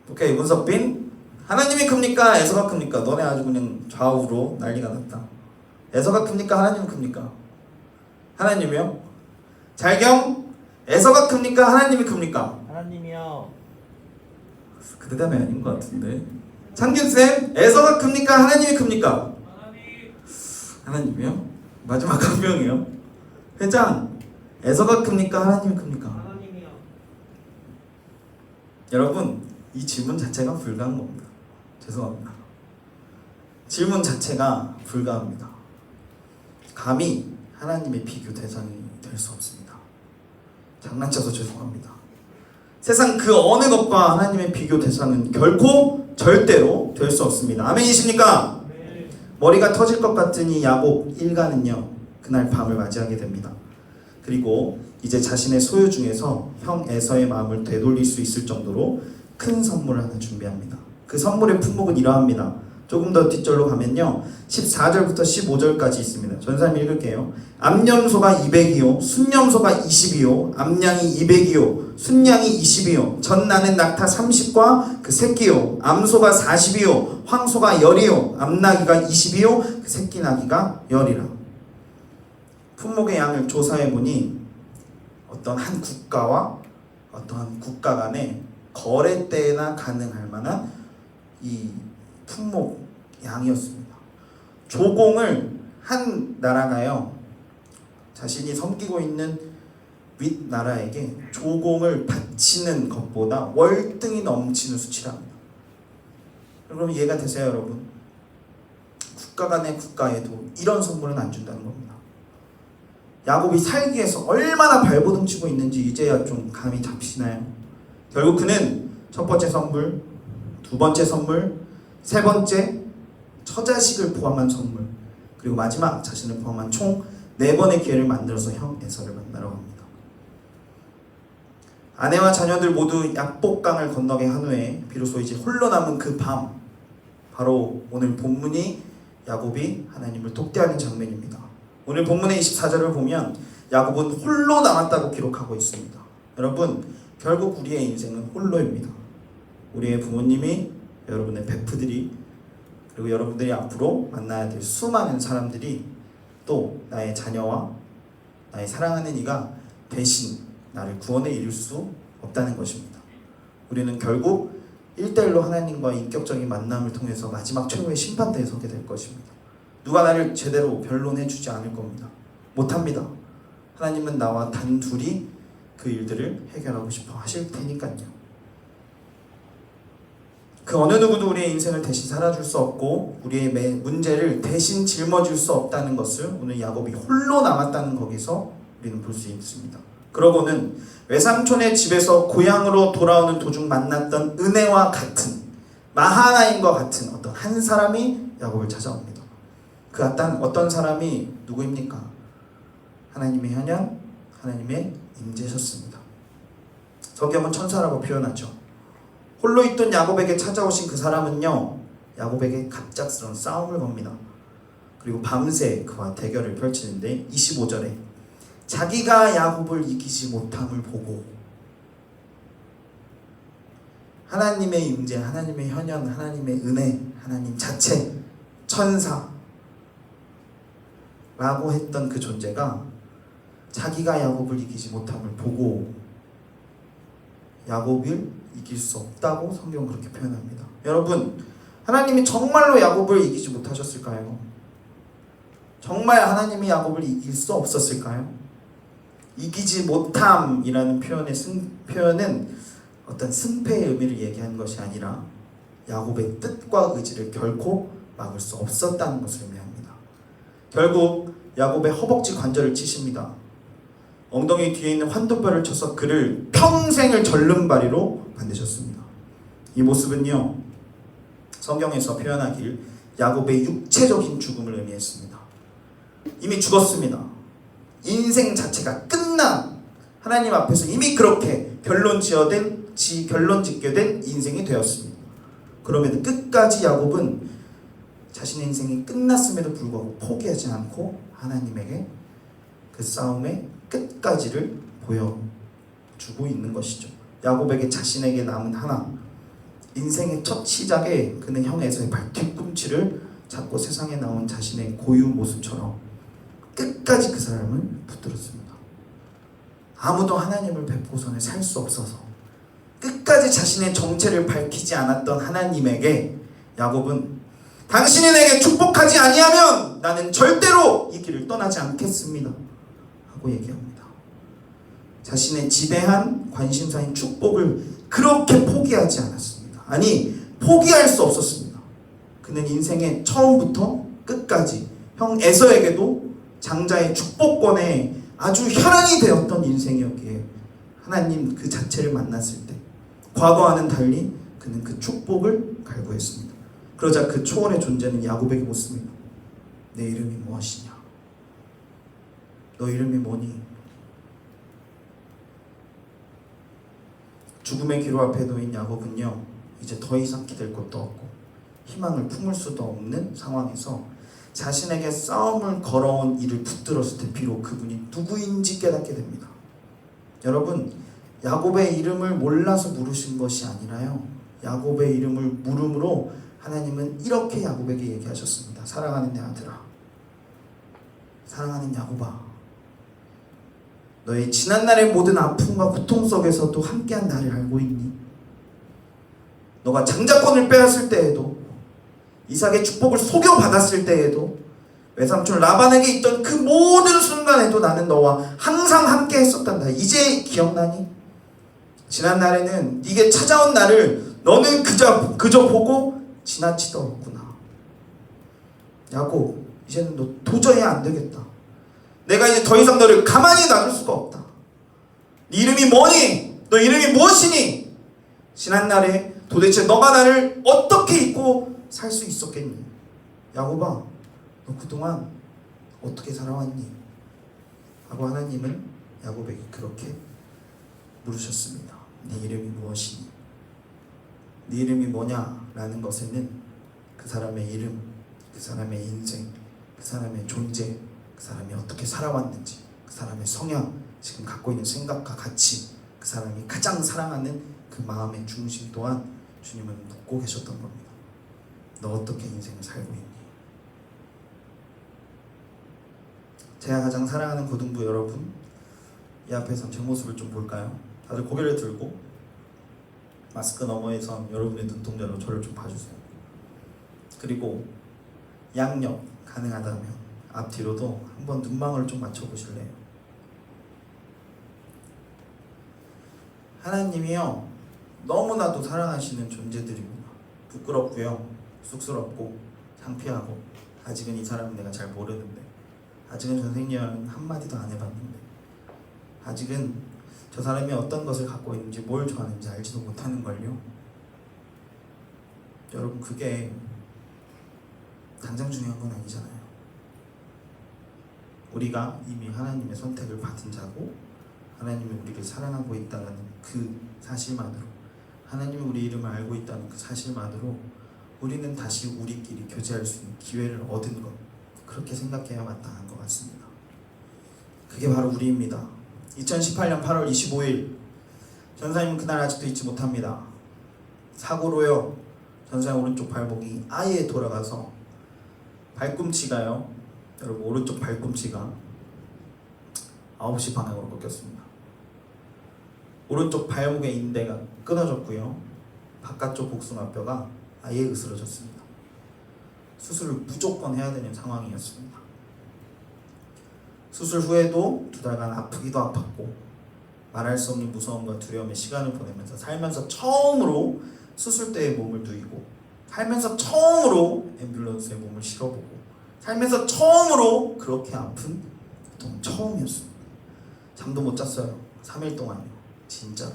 오케이, 문석빈, 하나님이 큽니까? 에서가 큽니까? 너네 아주 그냥 좌우로 난리가 났다. 에서가 큽니까? 하나님이 큽니까? 하나님이요? 잘경, 에서가 큽니까? 하나님이 큽니까? 하나님이요. 그 대답이 아닌 것 같은데. 창균쌤, 에서가 큽니까? 하나님이 큽니까? 하나님이요? 마지막 한 명이요? 회장, 에서가 큽니까? 하나님이 큽니까? 하나님이요. 여러분, 이 질문 자체가 불가한 겁니다. 죄송합니다. 질문 자체가 불가합니다. 감히 하나님의 비교 대상이 될 수 없습니다. 장난쳐서 죄송합니다. 세상 그 어느 것과 하나님의 비교 대상은 결코 절대로 될 수 없습니다. 아멘이십니까? 네. 머리가 터질 것 같은 이 야곱 일가는요, 그날 밤을 맞이하게 됩니다. 그리고 이제 자신의 소유 중에서 형 에서의 마음을 되돌릴 수 있을 정도로 큰 선물을 하나 준비합니다. 그 선물의 품목은 이러합니다. 조금 더 뒷절로 가면요, 14절부터 15절까지 있습니다. 전사님 읽을게요. 암염소가 200이요, 순염소가 20이요, 암양이 200이요, 순양이 20이요, 전나는 낙타 30과 그 새끼요, 암소가 40이요, 황소가 10이요, 암나귀가 20이요, 그 새끼 나귀가 10이라. 품목의 양을 조사해보니 어떤 한 국가와 어떠한 국가 간의 거래 때나 가능할 만한 이 품목 양이었습니다. 조공을 한 나라가요, 자신이 섬기고 있는 윗나라에게 조공을 바치는 것보다 월등히 넘치는 수치랍니다. 그럼 이해가 되세요, 여러분? 국가 간의 국가에도 이런 선물은 안 준다는 겁니다. 야곱이 살기 위해서 얼마나 발버둥 치고 있는지 이제야 좀 감이 잡히시나요? 결국 그는 첫 번째 선물, 두 번째 선물, 세 번째, 처자식을 포함한 선물, 그리고 마지막 자신을 포함한 총 4번의 기회를 만들어서 형 에서를 만나러 갑니다. 아내와 자녀들 모두 약복강을 건너게 한 후에 비로소 이제 홀로 남은 그 밤, 바로 오늘 본문이 야곱이 하나님을 독대하는 장면입니다. 오늘 본문의 24절을 보면 야곱은 홀로 남았다고 기록하고 있습니다. 여러분, 결국 우리의 인생은 홀로입니다. 우리의 부모님이, 여러분의 베프들이, 그리고 여러분들이 앞으로 만나야 될 수많은 사람들이, 또 나의 자녀와 나의 사랑하는 이가 대신 나를 구원에 이룰 수 없다는 것입니다. 우리는 결국 1대1로 하나님과의 인격적인 만남을 통해서 마지막 최후의 심판대에 서게 될 것입니다. 누가 나를 제대로 변론해 주지 않을 겁니다. 못합니다. 하나님은 나와 단둘이 그 일들을 해결하고 싶어 하실 테니까요. 그 어느 누구도 우리의 인생을 대신 살아줄 수 없고 우리의 문제를 대신 짊어질 수 없다는 것을 오늘 야곱이 홀로 남았다는 거기서 우리는 볼 수 있습니다. 그러고는 외삼촌의 집에서 고향으로 돌아오는 도중 만났던 은혜와 같은, 마하나임과 같은 어떤 한 사람이 야곱을 찾아옵니다. 그 어떤 사람이 누구입니까? 하나님의 현현, 하나님의 임재셨습니다. 성경은 천사라고 표현하죠. 홀로 있던 야곱에게 찾아오신 그 사람은요, 야곱에게 갑작스러운 싸움을 겁니다. 그리고 밤새 그와 대결을 펼치는데 25절에 자기가 야곱을 이기지 못함을 보고 하나님의 임재, 하나님의 현현, 하나님의 은혜, 하나님 자체, 천사라고 했던 그 존재가 자기가 야곱을 이기지 못함을 보고 야곱을 이길 수 없다고 성경은 그렇게 표현합니다. 여러분, 하나님이 정말로 야곱을 이기지 못하셨을까요? 정말 하나님이 야곱을 이길 수 없었을까요? 이기지 못함이라는 표현은 어떤 승패의 의미를 얘기하는 것이 아니라 야곱의 뜻과 의지를 결코 막을 수 없었다는 것을 의미합니다. 결국 야곱의 허벅지 관절을 치십니다. 엉덩이 뒤에 있는 환도뼈를 쳐서 그를 평생을 절름발이로 만드셨습니다. 이 모습은요, 성경에서 표현하길 야곱의 육체적인 죽음을 의미했습니다. 이미 죽었습니다. 인생 자체가 끝난, 하나님 앞에서 이미 그렇게 결론 짓게 된 인생이 되었습니다. 그럼에도 끝까지 야곱은 자신의 인생이 끝났음에도 불구하고 포기하지 않고 하나님에게 그 싸움의 끝까지를 보여주고 있는 것이죠. 야곱에게 자신에게 남은 하나, 인생의 첫 시작에 그는 형 에서의 발뒤꿈치를 잡고 세상에 나온 자신의 고유 모습처럼 끝까지 그 사람을 붙들었습니다. 아무도 하나님을 뵙고서는 살 수 없어서 끝까지 자신의 정체를 밝히지 않았던 하나님에게 야곱은 당신이 내게 축복하지 아니하면 나는 절대로 이 길을 떠나지 않겠습니다 하고 얘기합니다. 자신의 지대한 관심사인 축복을 그렇게 포기하지 않았습니다. 아니, 포기할 수 없었습니다. 그는 인생의 처음부터 끝까지 형 에서에게도 장자의 축복권에 아주 혈안이 되었던 인생이었기에 하나님 그 자체를 만났을 때 과거와는 달리 그는 그 축복을 갈구했습니다. 그러자 그 초월의 존재는 야곱에게 묻습니다. 내 이름이 무엇이냐? 너 이름이 뭐니? 죽음의 기로 앞에 놓인 야곱은요, 이제 더 이상 기댈 것도 없고 희망을 품을 수도 없는 상황에서 자신에게 싸움을 걸어온 이를 붙들었을 때 비록 그분이 누구인지 깨닫게 됩니다. 여러분, 야곱의 이름을 몰라서 물으신 것이 아니라요, 야곱의 이름을 물음으로 하나님은 이렇게 야곱에게 얘기하셨습니다. 사랑하는 내 아들아, 사랑하는 야곱아, 너의 지난날의 모든 아픔과 고통 속에서도 함께한 나를 알고 있니? 너가 장자권을 빼앗을 때에도, 이삭의 축복을 속여받았을 때에도, 외삼촌 라반에게 있던 그 모든 순간에도 나는 너와 항상 함께 했었단다. 이제 기억나니? 지난날에는 네게 찾아온 나를 너는 그저 보고 지나치더었구나. 야곱, 이제는 너 도저히 안 되겠다. 내가 이제 더 이상 너를 가만히 놔둘 수가 없다. 네 이름이 뭐니? 너 이름이 무엇이니? 지난날에 도대체 너가 나를 어떻게 잊고 살 수 있었겠니? 야곱아, 너 그동안 어떻게 살아왔니? 하고 하나님은 야곱에게 그렇게 물으셨습니다. 네 이름이 무엇이니? 네 이름이 뭐냐라는 것에는 그 사람의 이름, 그 사람의 인생, 그 사람의 존재, 그 사람이 어떻게 살아왔는지, 그 사람의 성향, 지금 갖고 있는 생각과 가치, 그 사람이 가장 사랑하는 그 마음의 중심 또한 주님은 묻고 계셨던 겁니다. 너 어떻게 인생을 살고 있니? 제가 가장 사랑하는 고등부 여러분, 이 앞에서 제 모습을 좀 볼까요? 다들 고개를 들고 마스크 너머에서 여러분의 눈동자로 저를 좀 봐주세요. 그리고 양옆 가능하다면 앞뒤로도 한번 눈망울을 좀 맞춰보실래요? 하나님이요, 너무나도 사랑하시는 존재들입니다. 부끄럽고요, 쑥스럽고 창피하고, 아직은 이 사람은 내가 잘 모르는데, 아직은 선생님은 한마디도 안 해봤는데, 아직은 저 사람이 어떤 것을 갖고 있는지, 뭘 좋아하는지 알지도 못하는걸요. 여러분, 그게 당장 중요한 건 아니잖아요. 우리가 이미 하나님의 선택을 받은 자고 하나님이 우리를 사랑하고 있다는 그 사실만으로, 하나님이 우리 이름을 알고 있다는 그 사실만으로 우리는 다시 우리끼리 교제할 수 있는 기회를 얻은 것, 그렇게 생각해야 마땅한 것 같습니다. 그게 바로 우리입니다. 2018년 8월 25일 전사님은 그날 아직도 잊지 못합니다. 사고로요, 전사님 오른쪽 발목이 아예 돌아가서 발꿈치가요, 여러분 오른쪽 발꿈치가 9시 방향으로 꺾였습니다. 오른쪽 발목의 인대가 끊어졌고요, 바깥쪽 복숭아뼈가 아예 으스러졌습니다. 수술을 무조건 해야 되는 상황이었습니다. 수술 후에도 2달간 아프기도 아팠고 말할 수 없는 무서움과 두려움의 시간을 보내면서 살면서 처음으로 수술대에 몸을 누이고, 살면서 처음으로 앰뷸런스에 몸을 실어보고, 살면서 처음으로 그렇게 아픈 고통 처음이었습니다. 잠도 못 잤어요. 3일 동안요. 진짜로.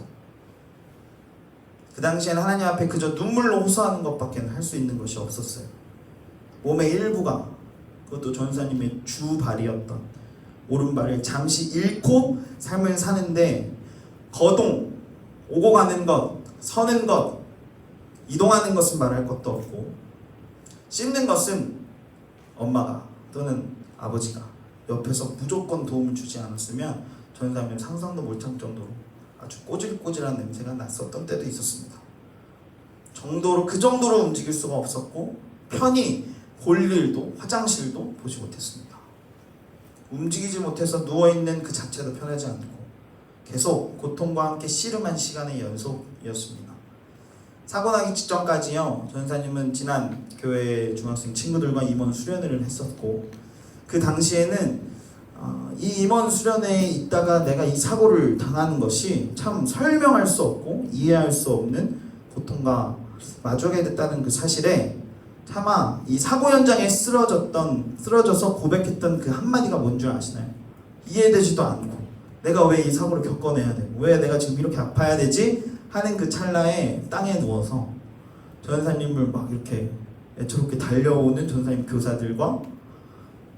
그 당시엔 하나님 앞에 그저 눈물로 호소하는 것밖에 할 수 있는 것이 없었어요. 몸의 일부가, 그것도 전사님의 주발이었던 오른발을 잠시 잃고 삶을 사는데, 거동, 오고 가는 것, 서는 것, 이동하는 것은 말할 것도 없고, 씻는 것은 엄마가 또는 아버지가 옆에서 무조건 도움을 주지 않았으면 전사님은 상상도 못할 정도로 아주 꼬질꼬질한 냄새가 났었던 때도 있었습니다. 그 정도로 움직일 수가 없었고, 편히 볼일도 화장실도 보지 못했습니다. 움직이지 못해서 누워있는 그 자체도 편하지 않고 계속 고통과 함께 씨름한 시간의 연속이었습니다. 사고 나기 직전까지요, 전사님은 지난 교회 중학생 친구들과 임원 수련회를 했었고, 그 당시에는 이 임원 수련회에 있다가 내가 이 사고를 당하는 것이 참 설명할 수 없고 이해할 수 없는 고통과 마주하게 됐다는 그 사실에, 차마 이 사고 현장에 쓰러져서 고백했던 그 한마디가 뭔 줄 아시나요? 이해되지도 않고, 내가 왜 이 사고를 겪어내야 되고, 왜 내가 지금 이렇게 아파야 되지? 하는 그 찰나에 땅에 누워서 전사님을 막 이렇게 애처롭게 달려오는 전사님 교사들과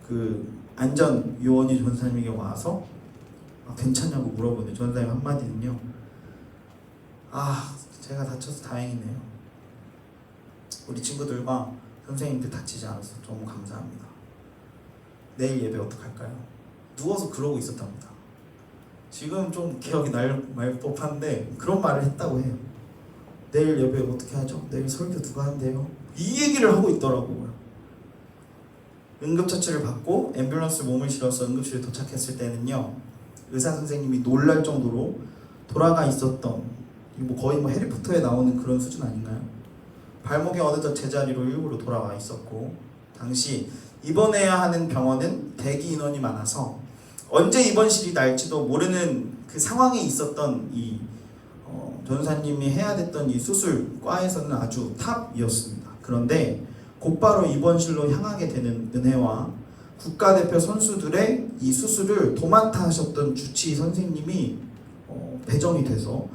그 안전요원이 전사님에게 와서 괜찮냐고 물어보는 전사님 한마디는요, 제가 다쳐서 다행이네요. 우리 친구들과 선생님들 다치지 않아서 너무 감사합니다. 내일 예배 어떡할까요? 누워서 그러고 있었답니다. 지금 좀 기억이 날 법한데 그런 말을 했다고 해요. 내일 예배 어떻게 하죠? 내일 설교 누가 한대요? 이 얘기를 하고 있더라고요. 응급처치를 받고 앰뷸런스 몸을 실어서 응급실에 도착했을 때는요, 의사 선생님이 놀랄 정도로 돌아가 있었던, 거의 해리포터에 나오는 그런 수준 아닌가요? 발목이 어느덧 제자리로 일부러 돌아와 있었고, 당시 입원해야 하는 병원은 대기 인원이 많아서 언제 입원실이 날지도 모르는 그 상황에 있었던 이 전사님이 해야 됐던 이 수술과에서는 아주 탑이었습니다. 그런데 곧바로 입원실로 향하게 되는 은혜와 국가대표 선수들의 이 수술을 도맡아 하셨던 주치의 선생님이 배정이 돼서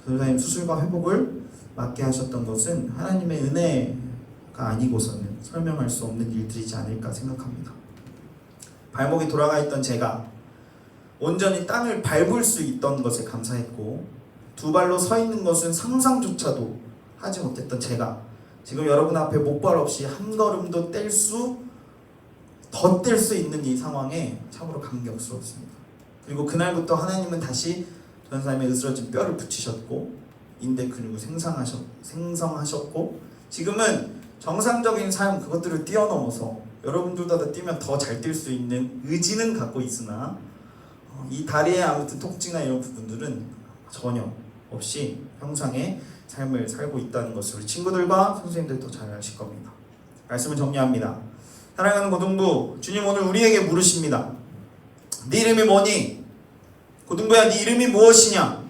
전사님 수술과 회복을 맡게 하셨던 것은 하나님의 아니고서는 설명할 수 없는 일들이지 않을까 생각합니다. 발목이 돌아가 있던 제가 온전히 땅을 밟을 수 있던 것에 감사했고, 두 발로 서 있는 것은 상상조차도 하지 못했던 제가 지금 여러분 앞에 목발 없이 한 걸음도 더 뗄 수 있는 이 상황에 참으로 감격스럽습니다. 그리고 그날부터 하나님은 다시 전 사람의 으스러진 뼈를 붙이셨고, 인대 근육을 생성하셨고, 지금은 정상적인 삶 그것들을 뛰어넘어서 여러분들보다 뛰면 더 잘 뛸 수 있는 의지는 갖고 있으나 이 다리에 아무튼 통증이나 이런 부분들은 전혀 없이 평상의 삶을 살고 있다는 것을 우리 친구들과 선생님들도 잘 아실 겁니다. 말씀을 정리합니다. 사랑하는 고등부, 주님 오늘 우리에게 물으십니다. 네 이름이 뭐니? 고등부야, 네 이름이 무엇이냐?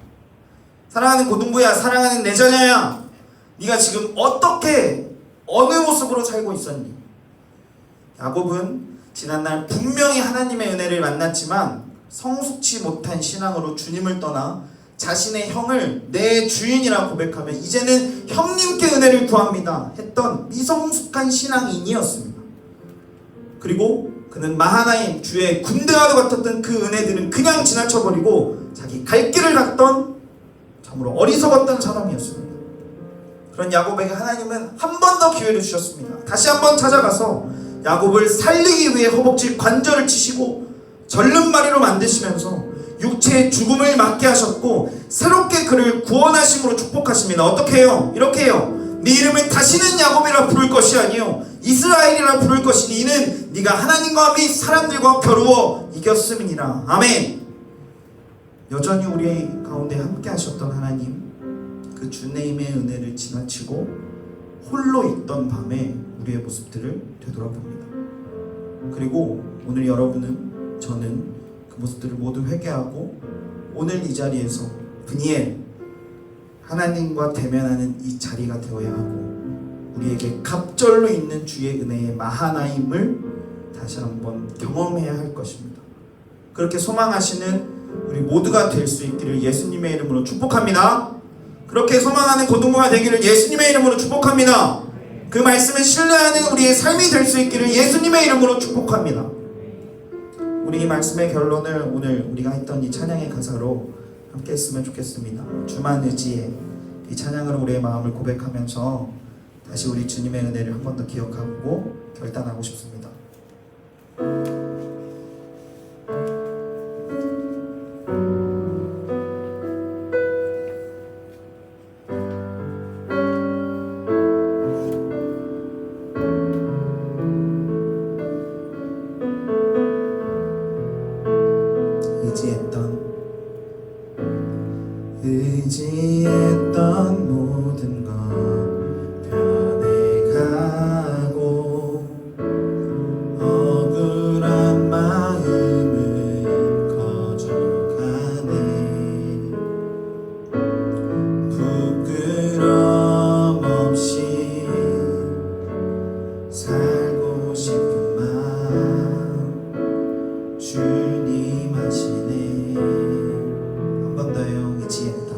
사랑하는 고등부야, 사랑하는 내 자녀야, 네가 지금 어떻게 어느 모습으로 살고 있었니? 야곱은 지난날 분명히 하나님의 은혜를 만났지만 성숙치 못한 신앙으로 주님을 떠나 자신의 형을 내 주인이라 고백하며 이제는 형님께 은혜를 구합니다 했던 미성숙한 신앙인이었습니다. 그리고 그는 마하나임 주의 군대와도 같았던 그 은혜들은 그냥 지나쳐버리고 자기 갈 길을 갔던 참으로 어리석었던 사람이었습니다. 그런 야곱에게 하나님은 한 번 더 기회를 주셨습니다. 다시 한 번 찾아가서 야곱을 살리기 위해 허벅지 관절을 치시고 절름마리로 만드시면서 육체의 죽음을 맞게 하셨고 새롭게 그를 구원하심으로 축복하십니다. 어떻게 해요? 이렇게 해요. 네 이름을 다시는 야곱이라 부를 것이 아니요 이스라엘이라 부를 것이니 이는 네가 하나님과 및 사람들과 겨루어 이겼음이니라. 아멘. 여전히 우리 가운데 함께 하셨던 하나님, 그 주님의 은혜를 지나치고 홀로 있던 밤에 우리의 모습들을 되돌아봅니다. 그리고 오늘 여러분은, 저는 그 모습들을 모두 회개하고 오늘 이 자리에서 브니엘, 하나님과 대면하는 이 자리가 되어야 하고 우리에게 갑절로 있는 주의 은혜의 마하나임을 다시 한번 경험해야 할 것입니다. 그렇게 소망하시는 우리 모두가 될 수 있기를 예수님의 이름으로 축복합니다. 그렇게 소망하는 고등부가 되기를 예수님의 이름으로 축복합니다. 그 말씀을 신뢰하는 우리의 삶이 될 수 있기를 예수님의 이름으로 축복합니다. 우리 이 말씀의 결론을 오늘 우리가 했던 이 찬양의 가사로 함께 했으면 좋겠습니다. 주만 의지해, 이 찬양으로 우리의 마음을 고백하면서 다시 우리 주님의 은혜를 한 번 더 기억하고 결단하고 싶습니다. 의지했던 모든 것 변해가고 억울한 마음은 커져가네. 부끄럼 없이 살고 싶은 마음 주님 하시네. 한 번 더요. 의지했던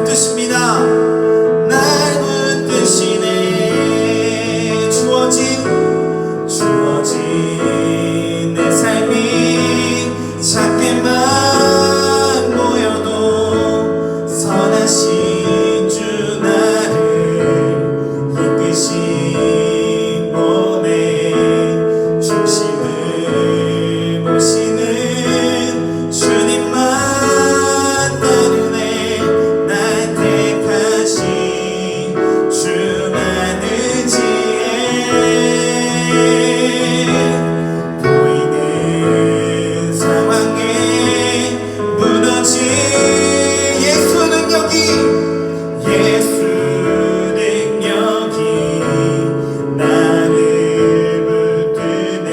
붙드십니다. 날 붙드시네. 주어진 내 삶이 작게만 모여도 선하신 주 나를 이끄신 몸에 중심을 모시는 주님만 따르네. 날 택하신 주만은 보이는 상황에 무너진 예수 능력이 나를 붙드네.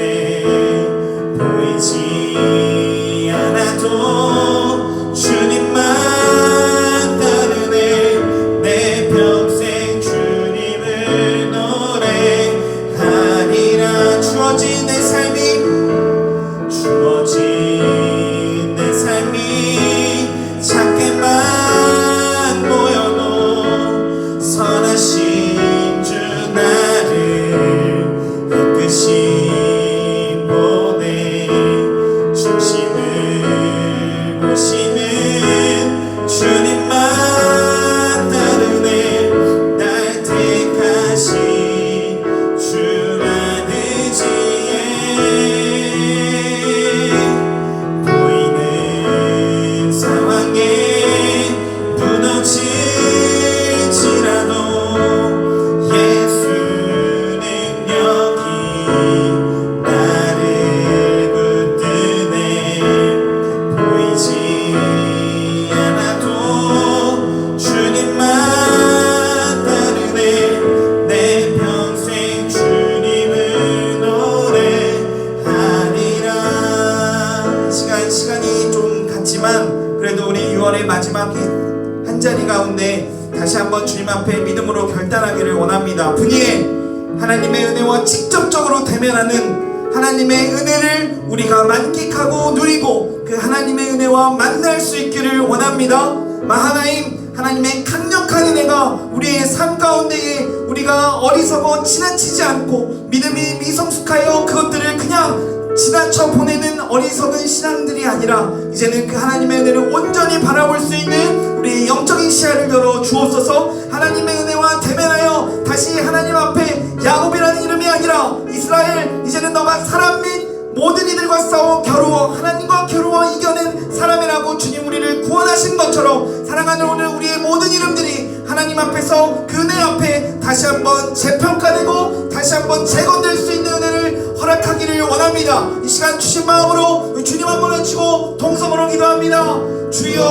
보이지 않아도 주님만 따르네. 내 평생 주님을 노래하리라. 주어진 내 삶이 작게만 모여도 선하신 주 나를 이끄신 몸에 중심을 모시는 주님만 따르네. 날 택하신 주만은 보이는 상황에 무너질지라도 예수 능력이 나를 붙드네. 보이지 않아도 주님만 따르네. 내 평생 주님을 노래하리라. 시간이 좀 갔지만 그래도 우리 6월의 마지막 한 자리 가운데 다시 한번 주님 앞에 믿음으로 결단하기를 원합니다. 분이에 하나님의 은혜와 직접적으로 대면하는 하나님의 은혜를 우리가 만끽하고 누리고 그 하나님의 은혜와 만날 수 있기를 원합니다. 하나님의 강력한 은혜가 우리의 삶 가운데에 우리가 어리석어 지나치지 않고 믿음이 미성숙하여 그것들을 그냥 지나쳐 보내는 어리석은 신앙들이 아니라 이제는 그 하나님의 은혜를 온전히 바라볼 수 있는 우리의 영적인 시야를 열어 주옵소서. 하나님의 은혜와 대면하여 다시 하나님 앞에 야곱이라는 이름이 아니라 이스라엘, 이제는 너가 사람 및 모든 이들과 싸워 겨루어 하나님과 겨루어 이겨낸 사람이라고 주님 우리를 구원하신 것처럼 사랑하는 오늘 우리의 모든 이름들이 하나님 앞에서 그 은혜 앞에 다시 한번 재평가되고 다시 한번 재건될 수 있는 은혜를 허락하기를 원합니다. 이 시간 주신 마음으로 주님 한번 외치고 동성으로 기도합니다. 주여,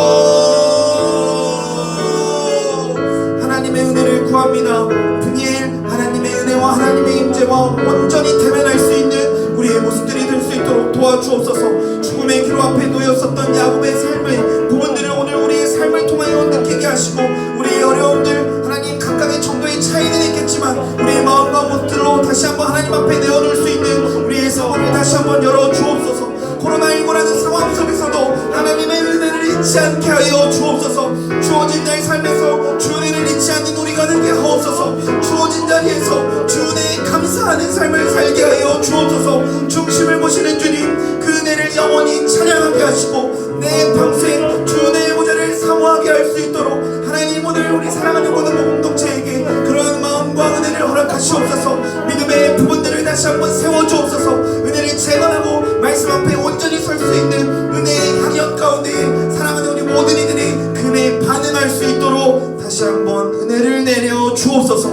하나님의 은혜를 구합니다. 분이엘 하나님의 은혜와 하나님의 임재와 온전히 대면할 수 있는 우리의 모습들이 될 수 있도록 도와주옵소서. 죽음의 기로 앞에 놓였었던 야곱의 삶의 부분들을 오늘 우리의 삶을 통하여 느끼게 하시고 우리의 어려움들 하나님 각각의 정도의 차이는 있겠지만 우리의 마음과 모습들로 다시 한번 하나님 앞에 내어놓을 수 있는 우리의 성원을 다시 한번 열어주옵소서. 코로나19라는 상황 속에서도 하나님의 은혜를 잊지 않게 하여 주옵소서. 주어진 날 삶에서 주 은혜를 잊지 않는 우리가 되게 하옵소서. 주어진 자리에서 주 은혜에 감사하는 삶을 살게 하여 주옵소서. 중심을 모시는 주님, 그 은혜를 영원히 찬양하게 하시고 내 평생 주 은혜의 보좌를 사모하게 할 수 있도록 하나님 오늘 우리 사랑하는 모든 공동체에게 그러한 마음과 은혜를 허락하시옵소서. 믿음의 부분들을 다시 한번 세워주옵소서. 은혜를 재건하고 말씀 앞에 온전히 설 수 있는 은혜의 향연 가운데 사랑하는 우리 모든 이들이 그 은혜에 반응할 수 있도록 다시 한번 은혜를 내려 주옵소서.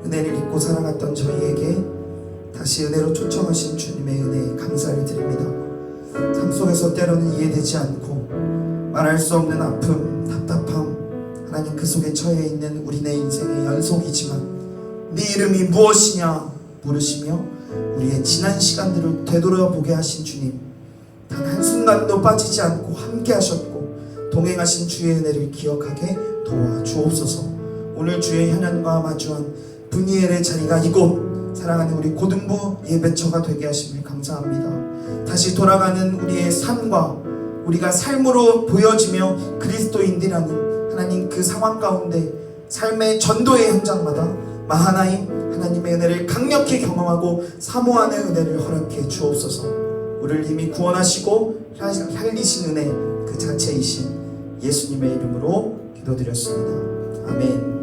은혜를 잊고 살아갔던 저희에게 다시 은혜로 초청하신 주님의 은혜에 감사를 드립니다. 삶 속에서 때로는 이해되지 않고 말할 수 없는 아픔, 답답함, 하나님 그 속에 처해 있는 우리네 인생의 연속이지만 네 이름이 무엇이냐 물으시며 우리의 지난 시간들을 되돌아보게 하신 주님, 단 한순간도 빠지지 않고 함께 하셨고 동행하신 주의 은혜를 기억하게 도와주옵소서. 오늘 주의 현현과 마주한 분이엘의 자리가 이곳 사랑하는 우리 고등부 예배처가 되게 하심을 감사합니다. 다시 돌아가는 우리의 삶과 우리가 삶으로 보여지며 그리스도인이라는 그 상황 가운데 삶의 전도의 현장마다 하나님의 은혜를 강력히 경험하고 사모하는 은혜를 허락해 주옵소서. 우리를 이미 구원하시고 살리신 은혜 그 자체이신 예수님의 이름으로 기도드렸습니다. 아멘.